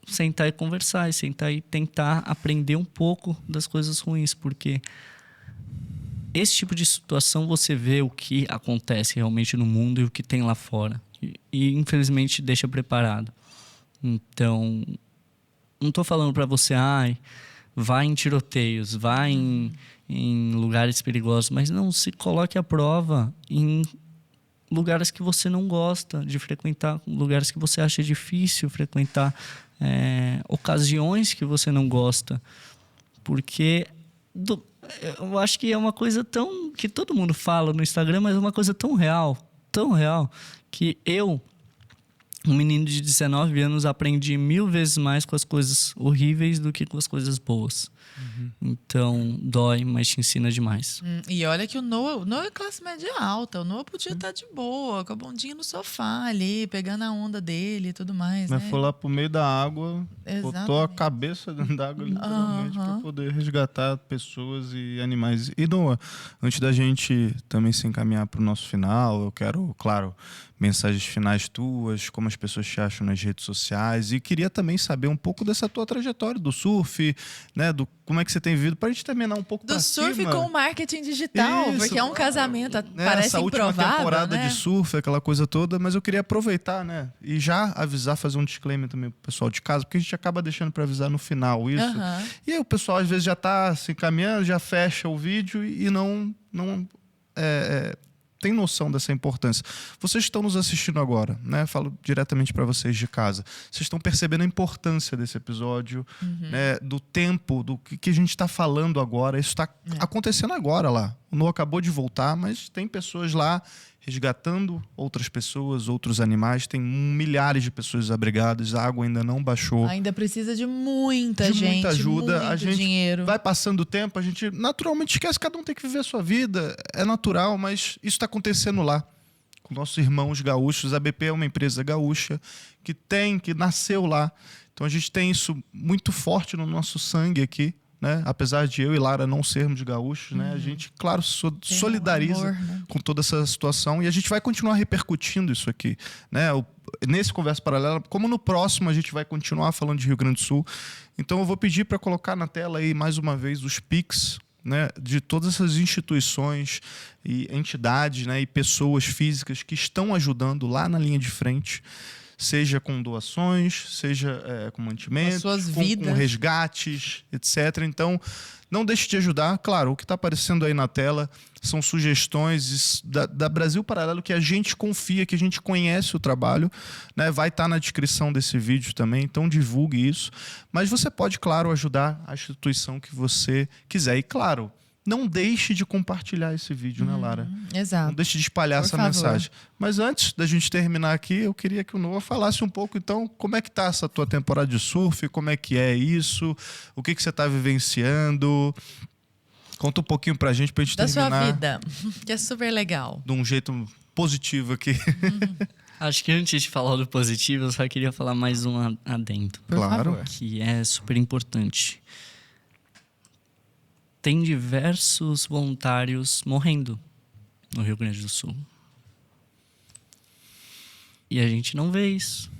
sentar e conversar. E sentar e tentar aprender um pouco das coisas ruins. Porque esse tipo de situação você vê o que acontece realmente no mundo e o que tem lá fora. E infelizmente deixa preparado. Então, não estou falando para você, vai em tiroteios, vai em lugares perigosos, mas não, se coloque à prova em lugares que você não gosta de frequentar, lugares que você acha difícil frequentar, ocasiões que você não gosta. Porque eu acho que é uma coisa tão... que todo mundo fala no Instagram, mas é uma coisa tão real, que eu, um menino de 19 anos, aprendi 1000 vezes mais com as coisas horríveis do que com as coisas boas. Então, dói, mas te ensina demais. E olha que o Noah é classe média alta. O Noah podia estar de boa, com a bundinha no sofá ali, pegando a onda dele e tudo mais, Mas né? foi lá pro meio da água, Exatamente. botou a cabeça dentro da água, literalmente, para poder resgatar pessoas e animais. E, Noah, antes da gente também se encaminhar para o nosso final, eu quero, claro, mensagens finais tuas, como as pessoas te acham nas redes sociais, e queria também saber um pouco dessa tua trajetória do surf, né, do como é que você tem vivido, para a gente terminar um pouco Do surf com o marketing digital, Isso, porque é um casamento, né, parece essa última improvável, temporada né? de surf, aquela coisa toda, mas eu queria aproveitar, né, e já avisar, fazer um disclaimer também pro pessoal de casa, porque a gente acaba deixando para avisar no final isso. E aí o pessoal às vezes já tá se encaminhando, já fecha o vídeo e não tem noção dessa importância. Vocês estão nos assistindo agora, né? Falo diretamente para vocês de casa. Vocês estão percebendo a importância desse episódio, né? Do tempo, do que a gente está falando agora. Isso está acontecendo agora lá. O Noah acabou de voltar, mas tem pessoas lá resgatando outras pessoas, outros animais. Tem milhares de pessoas desabrigadas. A água ainda não baixou. Ainda precisa de muita gente, muita ajuda. muito A gente dinheiro. vai passando o tempo, a gente naturalmente esquece, cada um tem que viver a sua vida, é natural, mas isso está acontecendo lá com nossos irmãos gaúchos. A BP é uma empresa gaúcha que nasceu lá, então a gente tem isso muito forte no nosso sangue aqui, né? Apesar de eu e Lara não sermos gaúchos, né? A gente, claro, solidariza com toda essa situação, e a gente vai continuar repercutindo isso aqui, né? Nesse Conversa Paralela, como no próximo a gente vai continuar falando de Rio Grande do Sul. Então eu vou pedir para colocar na tela aí mais uma vez os Pix, né, de todas essas instituições e entidades, né, e pessoas físicas que estão ajudando lá na linha de frente, seja com doações, seja com mantimentos, com resgates, etc. Então, não deixe de ajudar. Claro, o que está aparecendo aí na tela são sugestões da Brasil Paralelo, que a gente confia, que a gente conhece o trabalho, né? Vai estar na descrição desse vídeo também, então divulgue isso. Mas você pode, claro, ajudar a instituição que você quiser. E, claro, não deixe de compartilhar esse vídeo, né, Lara? Exato. Não deixe de espalhar essa mensagem. Mas antes da gente terminar aqui, eu queria que o Noah falasse um pouco, então, como é que tá essa tua temporada de surf, como é que é isso, o que você está vivenciando. Conta um pouquinho pra gente terminar. Da sua vida, que é super legal. De um jeito positivo aqui. Acho que antes de falar do positivo, eu só queria falar mais um adendo. Claro. Que é super importante. Tem diversos voluntários morrendo no Rio Grande do Sul. E a gente não vê isso.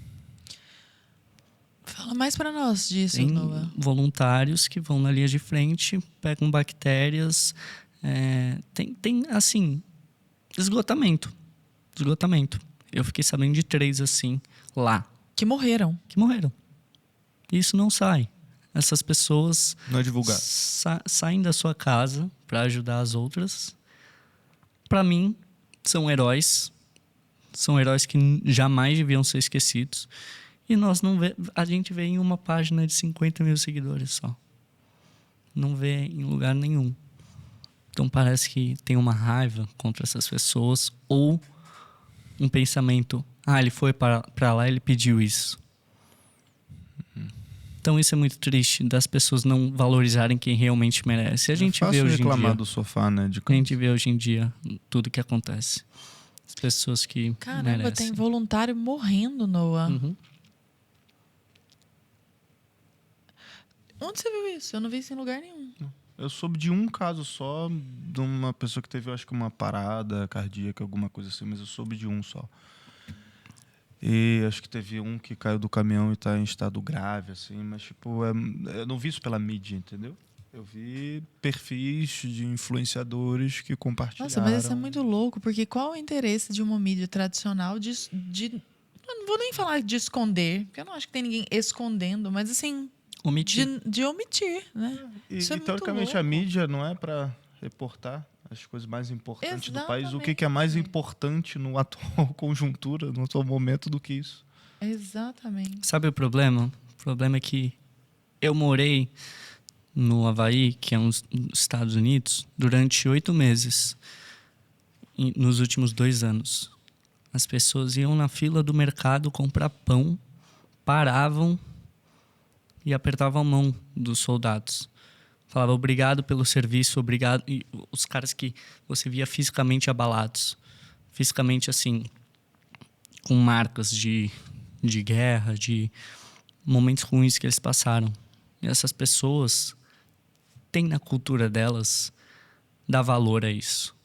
Fala mais pra nós disso, Tem Noah. voluntários que vão na linha de frente, pegam bactérias. Tem, assim, esgotamento. Eu fiquei sabendo de 3, assim, lá. Que morreram. E isso não sai. Essas pessoas não é divulgado. Saem da sua casa para ajudar as outras. Para mim, são heróis. São heróis que jamais deviam ser esquecidos. E nós não vê, a gente vê em uma página de 50 mil seguidores só. Não vê em lugar nenhum. Então parece que tem uma raiva contra essas pessoas ou um pensamento: ele foi para lá, ele pediu isso. Então isso é muito triste, das pessoas não valorizarem quem realmente merece. A gente vê hoje em dia reclamar do sofá, né? A gente vê hoje em dia tudo que acontece. pessoas que Caramba, merecem. tem voluntário morrendo, Noah. Uhum. Onde você viu isso? Eu não vi isso em lugar nenhum. Eu soube de um caso só, de uma pessoa que teve, eu acho que uma parada cardíaca, alguma coisa assim, mas eu soube de um só. E acho que teve um que caiu do caminhão e tá em estado grave, assim, mas, tipo, eu não vi isso pela mídia, entendeu? Eu vi perfis de influenciadores que compartilharam. Nossa, mas isso é muito louco, porque qual é o interesse de uma mídia tradicional eu não vou nem falar de esconder, porque eu não acho que tem ninguém escondendo, mas assim, Omitir. de omitir, né? Isso é muito teoricamente, a louco. mídia não é para reportar as coisas mais importantes do país. O que é mais Exatamente. importante no atual conjuntura, no atual momento do que isso? Exatamente. Sabe o problema? O problema é que eu morei no Havaí, que é uns Estados Unidos, durante 8 meses, nos últimos 2 anos. As pessoas iam na fila do mercado comprar pão, paravam e apertavam a mão dos soldados. Falava obrigado pelo serviço, obrigado. E os caras que você via fisicamente abalados. Fisicamente, assim, com marcas de guerra, de momentos ruins que eles passaram. E essas pessoas têm na cultura delas dar valor a isso.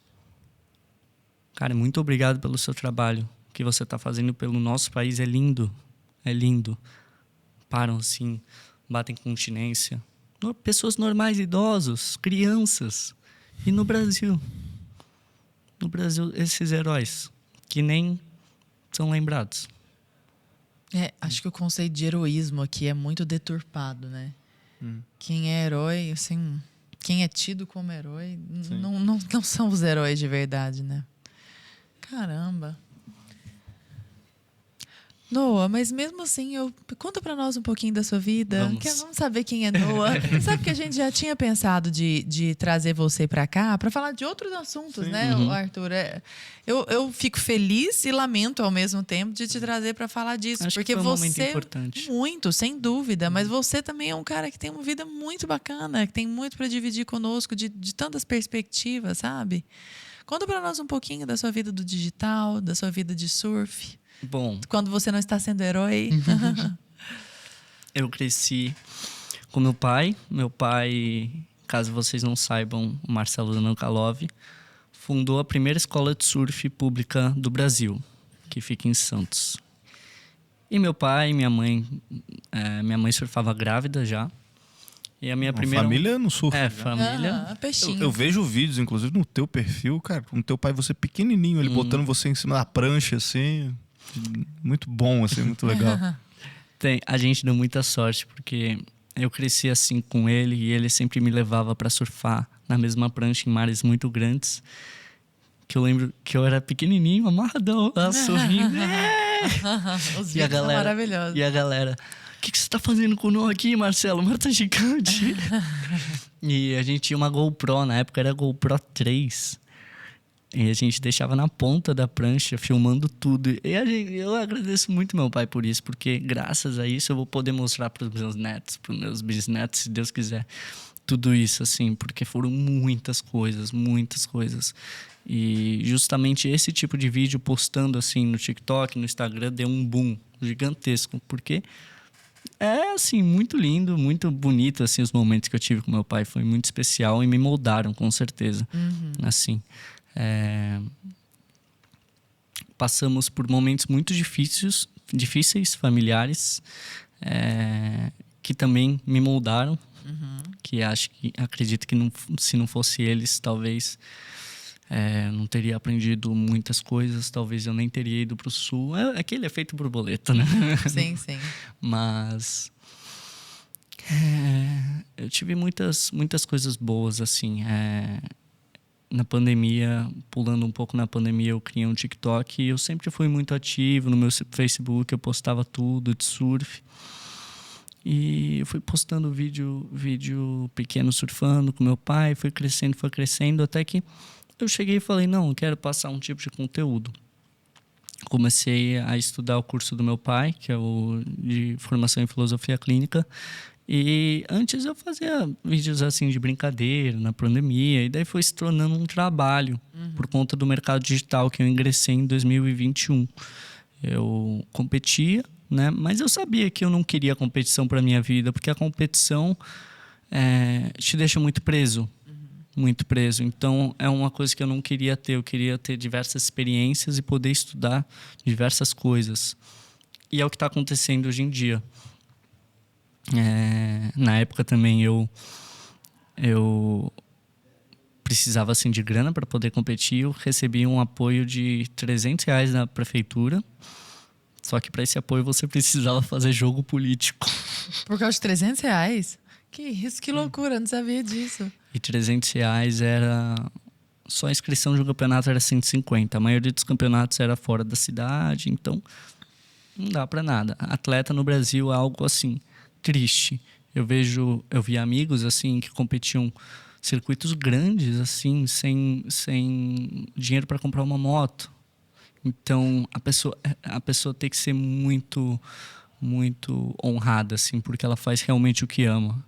Cara, muito obrigado pelo seu trabalho. O que você está fazendo pelo nosso país é lindo. É lindo. Param assim, batem continência. Pessoas normais, idosos, crianças. E no Brasil? No Brasil, esses heróis que nem são lembrados. Acho que o conceito de heroísmo aqui é muito deturpado, né? Quem é herói, assim, quem é tido como herói, não são os heróis de verdade, né? Caramba. Noah, mas mesmo assim, conta pra nós um pouquinho da sua vida. Vamos saber quem é Noah. Sabe que a gente já tinha pensado de trazer você pra cá pra falar de outros assuntos, né, Arthur? Eu fico feliz e lamento ao mesmo tempo de te trazer pra falar disso. Acho porque que foi um você. momento importante. Muito, sem dúvida. Mas você também é um cara que tem uma vida muito bacana, que tem muito pra dividir conosco de tantas perspectivas, sabe? Conta pra nós um pouquinho da sua vida do digital, da sua vida de surf. Bom, Quando você não está sendo herói. eu cresci com meu pai. Meu pai, caso vocês não saibam, o Marcelo Danoukalov, fundou a primeira escola de surf pública do Brasil, que fica em Santos. E meu pai e minha mãe surfava grávida já. E a minha primeira... Família no surf. Família. Peixinho. Eu vejo vídeos, inclusive, no teu perfil, cara, com o teu pai, você pequenininho, ele botando você em cima da prancha, assim. Muito bom, assim, muito legal. A gente deu muita sorte, porque eu cresci assim com ele e ele sempre me levava para surfar na mesma prancha em mares muito grandes. Que eu lembro que eu era pequenininho, amarradão, lá sorrindo. Os vídeos são maravilhosos. E a galera, o que você tá fazendo com o Noah aqui, Marcelo? O mar tá gigante. E a gente tinha uma GoPro, na época era a GoPro 3. E a gente deixava na ponta da prancha, filmando tudo. E eu agradeço muito meu pai por isso, porque graças a isso eu vou poder mostrar para os meus netos, para os meus bisnetos, se Deus quiser, tudo isso, assim, porque foram muitas coisas, muitas coisas. E justamente esse tipo de vídeo postando assim no TikTok, no Instagram, deu um boom gigantesco, porque é assim, muito lindo, muito bonito, assim, os momentos que eu tive com meu pai, foi muito especial e me moldaram, com certeza, assim. Passamos por momentos muito difíceis, familiares, que também me moldaram, que acredito que se não fosse eles, talvez não teria aprendido muitas coisas, talvez eu nem teria ido para o Sul. Aquele efeito borboleta, né? Sim, sim. Mas eu tive muitas coisas boas, assim. Na pandemia, pulando um pouco na pandemia, eu criei um TikTok e eu sempre fui muito ativo no meu Facebook, eu postava tudo de surf. E eu fui postando vídeo pequeno surfando com meu pai, foi crescendo, até que eu cheguei e falei, não, eu quero passar um tipo de conteúdo. Comecei a estudar o curso do meu pai, que é o de formação em filosofia clínica, E antes eu fazia vídeos assim de brincadeira, na pandemia, e daí foi se tornando um trabalho por conta do mercado digital que eu ingressei em 2021. Eu competia, né? Mas eu sabia que eu não queria competição para minha vida, porque a competição te deixa muito preso. Muito preso. Então, é uma coisa que eu não queria ter. Eu queria ter diversas experiências e poder estudar diversas coisas. E é o que está acontecendo hoje em dia. Na época também eu precisava assim, de grana para poder competir. Eu recebi um apoio de R$ 300 da prefeitura. Só que para esse apoio você precisava fazer jogo político. Por causa de R$ 300? Que isso, que loucura, não sabia disso. E R$ 300 era... Só a inscrição de um campeonato era 150. A maioria dos campeonatos era fora da cidade, então não dá para nada. Atleta no Brasil é algo assim, triste. Eu vi amigos assim que competiam circuitos grandes assim, sem dinheiro para comprar uma moto. Então a pessoa tem que ser muito honrada assim, porque ela faz realmente o que ama.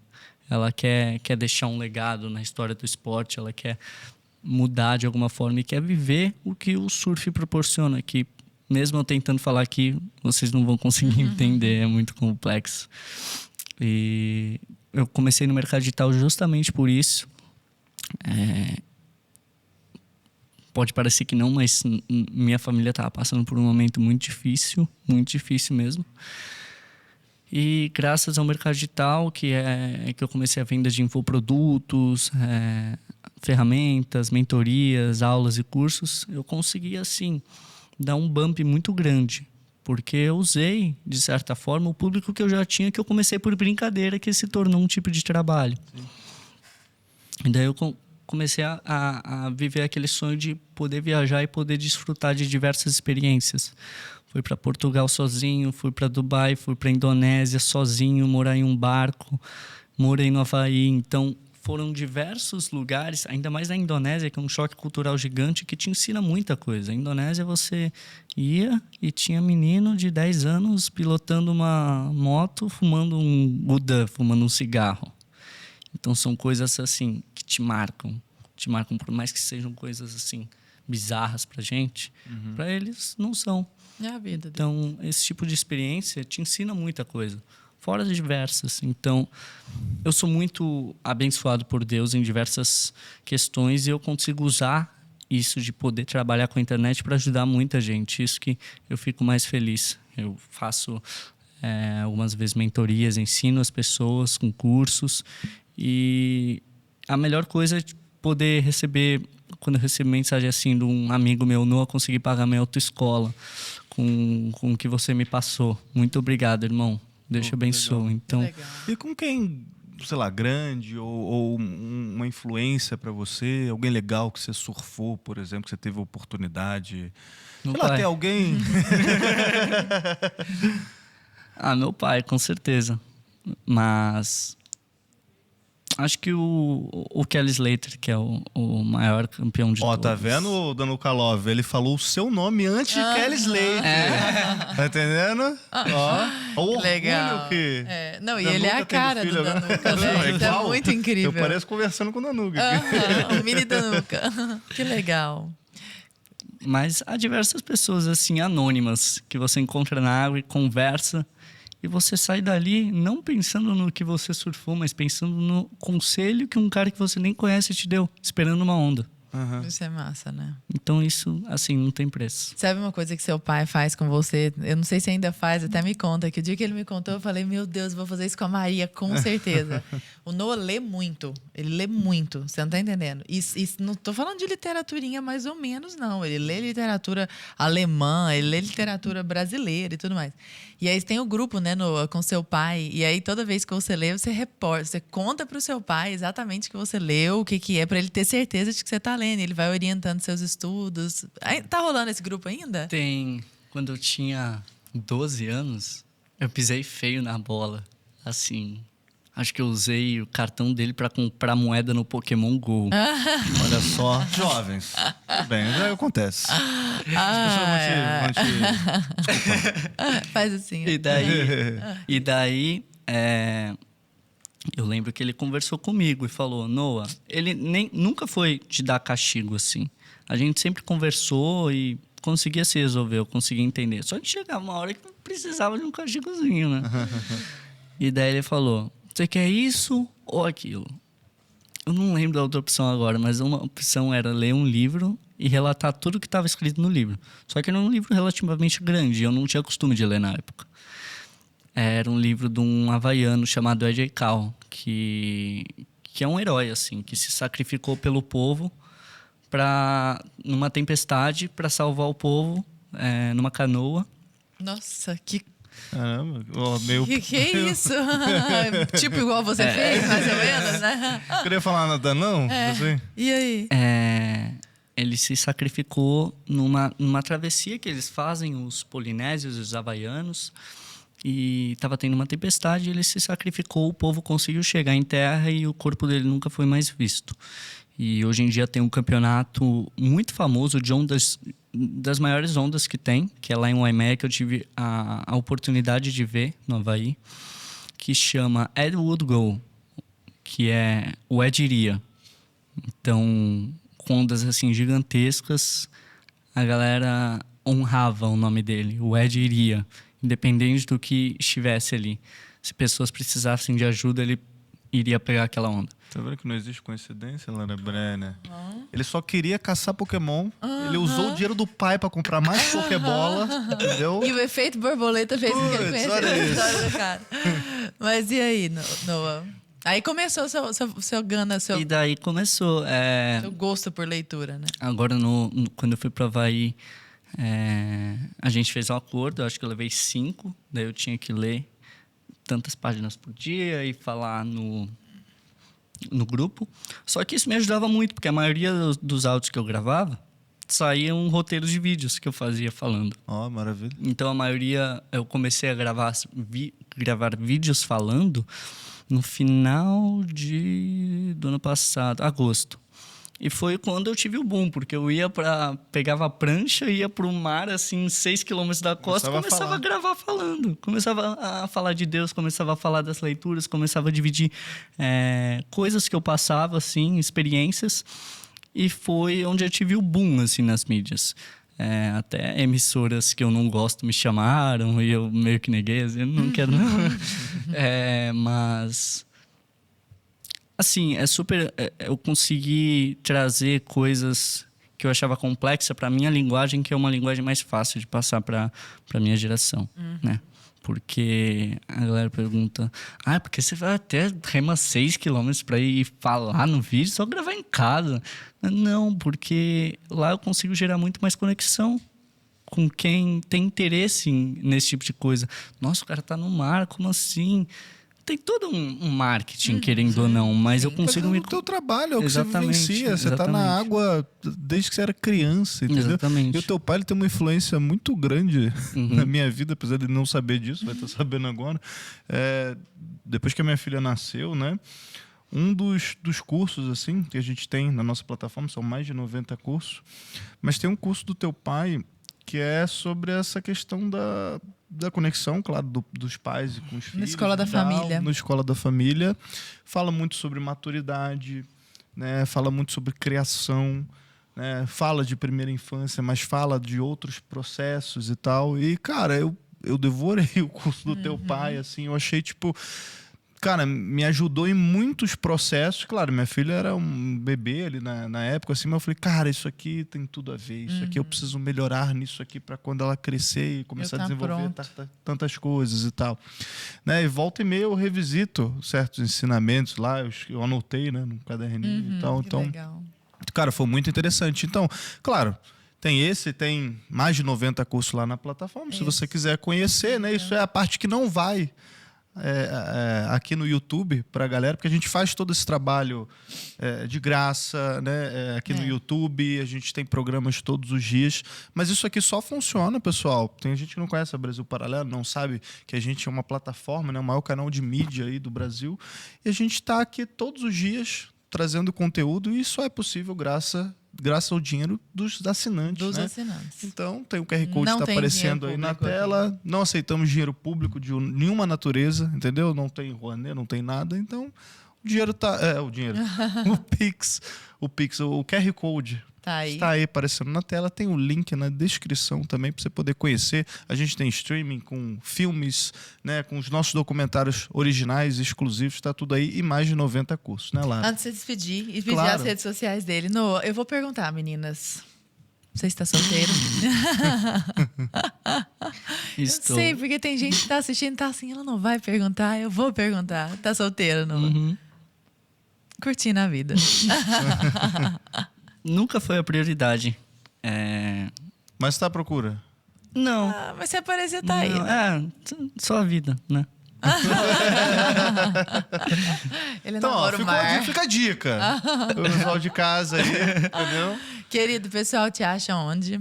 Ela quer deixar um legado na história do esporte, ela quer mudar de alguma forma e quer viver o que o surf proporciona, que mesmo eu tentando falar aqui, vocês não vão conseguir entender, é muito complexo. E eu comecei no mercado digital justamente por isso. Pode parecer que não, mas minha família estava passando por um momento muito difícil mesmo. E graças ao mercado digital, que eu comecei a venda de infoprodutos, ferramentas, mentorias, aulas e cursos, eu consegui, assim, dar um bump muito grande. Porque eu usei, de certa forma, o público que eu já tinha, que eu comecei por brincadeira, que se tornou um tipo de trabalho. Sim. E daí eu comecei a viver aquele sonho de poder viajar e poder desfrutar de diversas experiências. Fui para Portugal sozinho, fui para Dubai, fui para Indonésia sozinho, morar em um barco, morei no Havaí. Então, foram diversos lugares, ainda mais na Indonésia, que é um choque cultural gigante que te ensina muita coisa. A Indonésia, você ia e tinha menino de 10 anos pilotando uma moto, fumando um Buda, fumando um cigarro. Então, são coisas assim que te marcam, por mais que sejam coisas assim bizarras pra gente, para eles não são. É a vida. Então, esse tipo de experiência te ensina muita coisa, fora de diversas. Então, eu sou muito abençoado por Deus em diversas questões e eu consigo usar isso de poder trabalhar com a internet para ajudar muita gente. Isso que eu fico mais feliz. Eu faço algumas vezes mentorias, ensino as pessoas com cursos e a melhor coisa é poder receber, quando eu recebo mensagem assim de um amigo meu, não consegui pagar minha autoescola com o que você me passou. Muito obrigado, irmão. Deus te abençoe. Então, e com quem, sei lá, grande ou uma influência para você, alguém legal que você surfou, por exemplo, que você teve a oportunidade? Sei lá, tem alguém? Meu pai, com certeza. Mas acho que o Kelly Slater, que é o maior campeão de todos. Tá vendo, Danuka Love? Ele falou o seu nome antes de Kelly Slater. Tá entendendo? O orgulho legal. Que não, e ele é a cara do Danuka, né? Isso é muito incrível. Eu pareço conversando com o Danuka. O mini Danuka. Que legal. Mas há diversas pessoas assim anônimas que você encontra na água e conversa. E você sai dali não pensando no que você surfou, mas pensando no conselho que um cara que você nem conhece te deu, esperando uma onda. Isso é massa, né? Então isso, assim, não tem preço. Sabe uma coisa que seu pai faz com você? Eu não sei se ainda faz, até me conta. Que o dia que ele me contou, eu falei, meu Deus, vou fazer isso com a Maria, com certeza. O Noah lê muito. Ele lê muito, você não tá entendendo. E não tô falando de literaturinha mais ou menos, não. Ele lê literatura alemã, ele lê literatura brasileira e tudo mais. E aí tem o grupo, né, Noah, com seu pai. E aí toda vez que você lê, você reporta, você conta pro seu pai exatamente o que você leu, o que é, pra ele ter certeza de que você tá lendo. Ele vai orientando seus estudos. Tá rolando esse grupo ainda? Tem. Quando eu tinha 12 anos, eu pisei feio na bola. Assim, acho que eu usei o cartão dele para comprar moeda no Pokémon GO. Olha só. Jovens. Tudo bem, já acontece. As pessoas vão te... Faz assim. E daí Eu lembro que ele conversou comigo e falou: Noah, ele nunca foi te dar castigo assim. A gente sempre conversou e conseguia se resolver, eu conseguia entender. Só que chegava uma hora que precisava de um castigozinho, né? E daí ele falou: você quer isso ou aquilo? Eu não lembro da outra opção agora, mas uma opção era ler um livro e relatar tudo que estava escrito no livro. Só que era um livro relativamente grande, eu não tinha costume de ler na época. Era um livro de um havaiano chamado A.J. Call, que é um herói, assim, que se sacrificou pelo povo numa tempestade para salvar o povo numa canoa. Nossa, que Caramba, meu... que é isso? Tipo igual você fez, mais ou menos, né? Queria falar nada, não? Assim? E aí? Ele se sacrificou numa travessia que eles fazem, os polinésios e os havaianos, e estava tendo uma tempestade, ele se sacrificou, o povo conseguiu chegar em terra e o corpo dele nunca foi mais visto. E hoje em dia tem um campeonato muito famoso de ondas, das maiores ondas que tem, que é lá em Waimea, que eu tive a oportunidade de ver no Havaí, que chama Ed Would Go, que é o Ed iria. Então, com ondas assim gigantescas, a galera honrava o nome dele, o Ed iria, independente do que estivesse ali. Se pessoas precisassem de ajuda, ele iria pegar aquela onda. Tá vendo que não existe coincidência, Lara Brenner? Ele só queria caçar Pokémon. Ele usou o dinheiro do pai pra comprar mais Pokébola, entendeu? E o efeito borboleta fez com que ele Putz, conhecesse olha a isso. história do cara. Mas e aí, Noah? Aí começou o seu gana, E daí começou. seu gosto por leitura, né? Agora, quando eu fui para Havaí, a gente fez um acordo, acho que eu levei 5, daí eu tinha que ler tantas páginas por dia e falar no grupo. Só que isso me ajudava muito, porque a maioria dos áudios que eu gravava saíam roteiros de vídeos que eu fazia falando. Ó, maravilha. Então, a maioria, eu comecei a gravar vídeos falando no final do ano passado, agosto. E foi quando eu tive o boom, porque eu pegava a prancha, ia pro mar, assim, 6 quilômetros da costa, começava a gravar falando. Começava a falar de Deus, começava a falar das leituras, começava a dividir coisas que eu passava, assim, experiências. E foi onde eu tive o boom, assim, nas mídias. Até emissoras que eu não gosto me chamaram e eu meio que neguei, assim, eu não quero não. Mas... assim, eu consegui trazer coisas que eu achava complexa para minha linguagem, que é uma linguagem mais fácil de passar para minha geração, né? Porque a galera pergunta: porque você vai até rema 6 quilômetros para ir falar no vídeo, só gravar em casa? Não, porque lá eu consigo gerar muito mais conexão com quem tem interesse nesse tipo de coisa. Nossa, o cara tá no mar, como assim? Tem todo um marketing, querendo ou não, mas eu consigo o teu trabalho, é o que Exatamente, você vivencia. Você tá exatamente. na água desde que você era criança, entendeu? Exatamente. E o teu pai ele tem uma influência muito grande na minha vida, apesar de ele não saber disso, vai estar sabendo agora. Depois que a minha filha nasceu, né? Um dos cursos assim que a gente tem na nossa plataforma, são mais de 90 cursos, mas tem um curso do teu pai que é sobre essa questão da conexão, claro, dos pais com os filhos. Na escola da família. Na escola da família. Fala muito sobre maturidade, né? Fala muito sobre criação, né? Fala de primeira infância, mas fala de outros processos e tal. E, cara, eu devorei o curso do teu pai, assim. Eu achei, tipo... Cara, me ajudou em muitos processos. Claro, minha filha era um bebê ali na época, assim, mas eu falei, cara, isso aqui tem tudo a ver. Isso aqui eu preciso melhorar nisso aqui para quando ela crescer e começar a desenvolver tantas coisas e tal. Né? E volta e meia eu revisito certos ensinamentos lá, eu anotei, né, num caderninho e tal. Então, legal. cara, foi muito interessante. Então, claro... Tem mais de 90 cursos lá na plataforma, se você quiser conhecer, né? Isso é a parte que não vai aqui no YouTube para a galera, porque a gente faz todo esse trabalho de graça, né? Aqui no YouTube, a gente tem programas todos os dias, mas isso aqui só funciona, pessoal. Tem gente que não conhece a Brasil Paralelo, não sabe que a gente é uma plataforma, né? O maior canal de mídia aí do Brasil, e a gente está aqui todos os dias trazendo conteúdo, e isso é possível graças graças ao dinheiro dos assinantes, Dos né? assinantes. Então, tem o QR Code que Não está tem aparecendo aí dinheiro na público tela. Não aceitamos dinheiro público de nenhuma natureza, entendeu? Não tem Rouanet, não tem nada. Então, o dinheiro tá... o dinheiro. O Pix, o QR Code Tá aí. está aí aparecendo na tela. Tem o link na descrição também para você poder conhecer. A gente tem streaming com filmes, né? Com os nossos documentários originais, exclusivos. Está tudo aí e mais de 90 cursos, né, Lara? Antes de você despedir e pedir Claro. as redes sociais dele. Noah, eu vou perguntar, meninas. Você está solteiro? Estou. Eu sei, porque tem gente que tá assistindo e tá assim, ela não vai perguntar, eu vou perguntar. Tá solteiro, Noah? Uhum. Curtindo a vida. Nunca foi a prioridade. Mas está à procura. Não. Ah, mas se aparecer, tá aí. Não, Né? só a vida, né? Ele Então, ó, namora o mar. fica a dica. O pessoal de casa aí, entendeu? Querido, o pessoal te acha onde?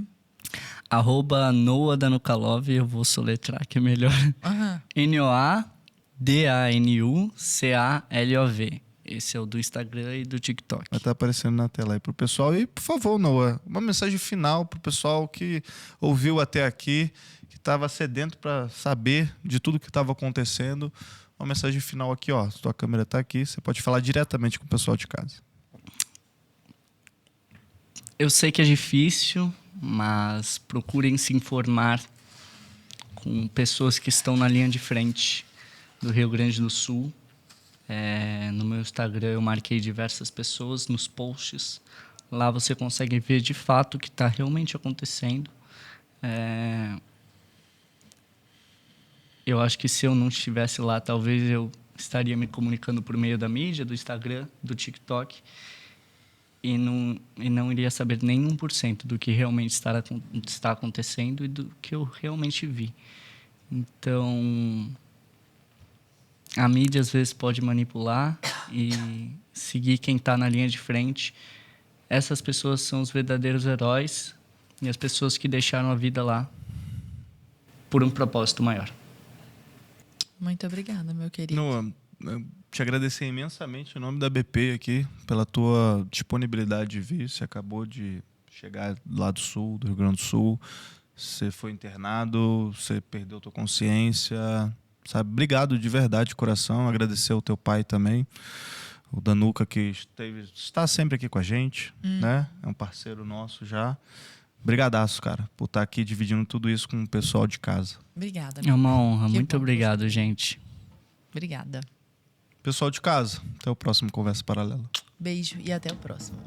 @Noah Danukalov, eu vou soletrar que é melhor. Aham. NOADANUCALOV. Esse é o do Instagram e do TikTok. Vai estar aparecendo na tela aí pro pessoal. E, por favor, Noah, uma mensagem final pro pessoal que ouviu até aqui, que estava sedento para saber de tudo que estava acontecendo. Uma mensagem final aqui, ó. Sua câmera está aqui, você pode falar diretamente com o pessoal de casa. Eu sei que é difícil, mas procurem se informar com pessoas que estão na linha de frente do Rio Grande do Sul. No meu Instagram eu marquei diversas pessoas nos posts. Lá você consegue ver de fato o que está realmente acontecendo. Eu acho que se eu não estivesse lá, talvez eu estaria me comunicando por meio da mídia, do Instagram, do TikTok, e não iria saber nem 1% do que realmente está acontecendo e do que eu realmente vi. Então, a mídia às vezes pode manipular e seguir quem está na linha de frente. Essas pessoas são os verdadeiros heróis e as pessoas que deixaram a vida lá por um propósito maior. Muito obrigada, meu querido. Noah, eu te agradecer imensamente em nome da BP aqui pela tua disponibilidade de vir. Você acabou de chegar lá do Sul, do Rio Grande do Sul. Você foi internado, você perdeu tua consciência, sabe? Obrigado de verdade, de coração. Agradecer ao teu pai também, o Danuca, que está sempre aqui com a gente, né? É um parceiro nosso já. Brigadaço, cara, por estar aqui dividindo tudo isso com o pessoal de casa. Obrigada. É uma honra. Que Muito bom. obrigado, gente. Obrigada. Pessoal de casa, até o próximo Conversa Paralela. Beijo e até o próximo.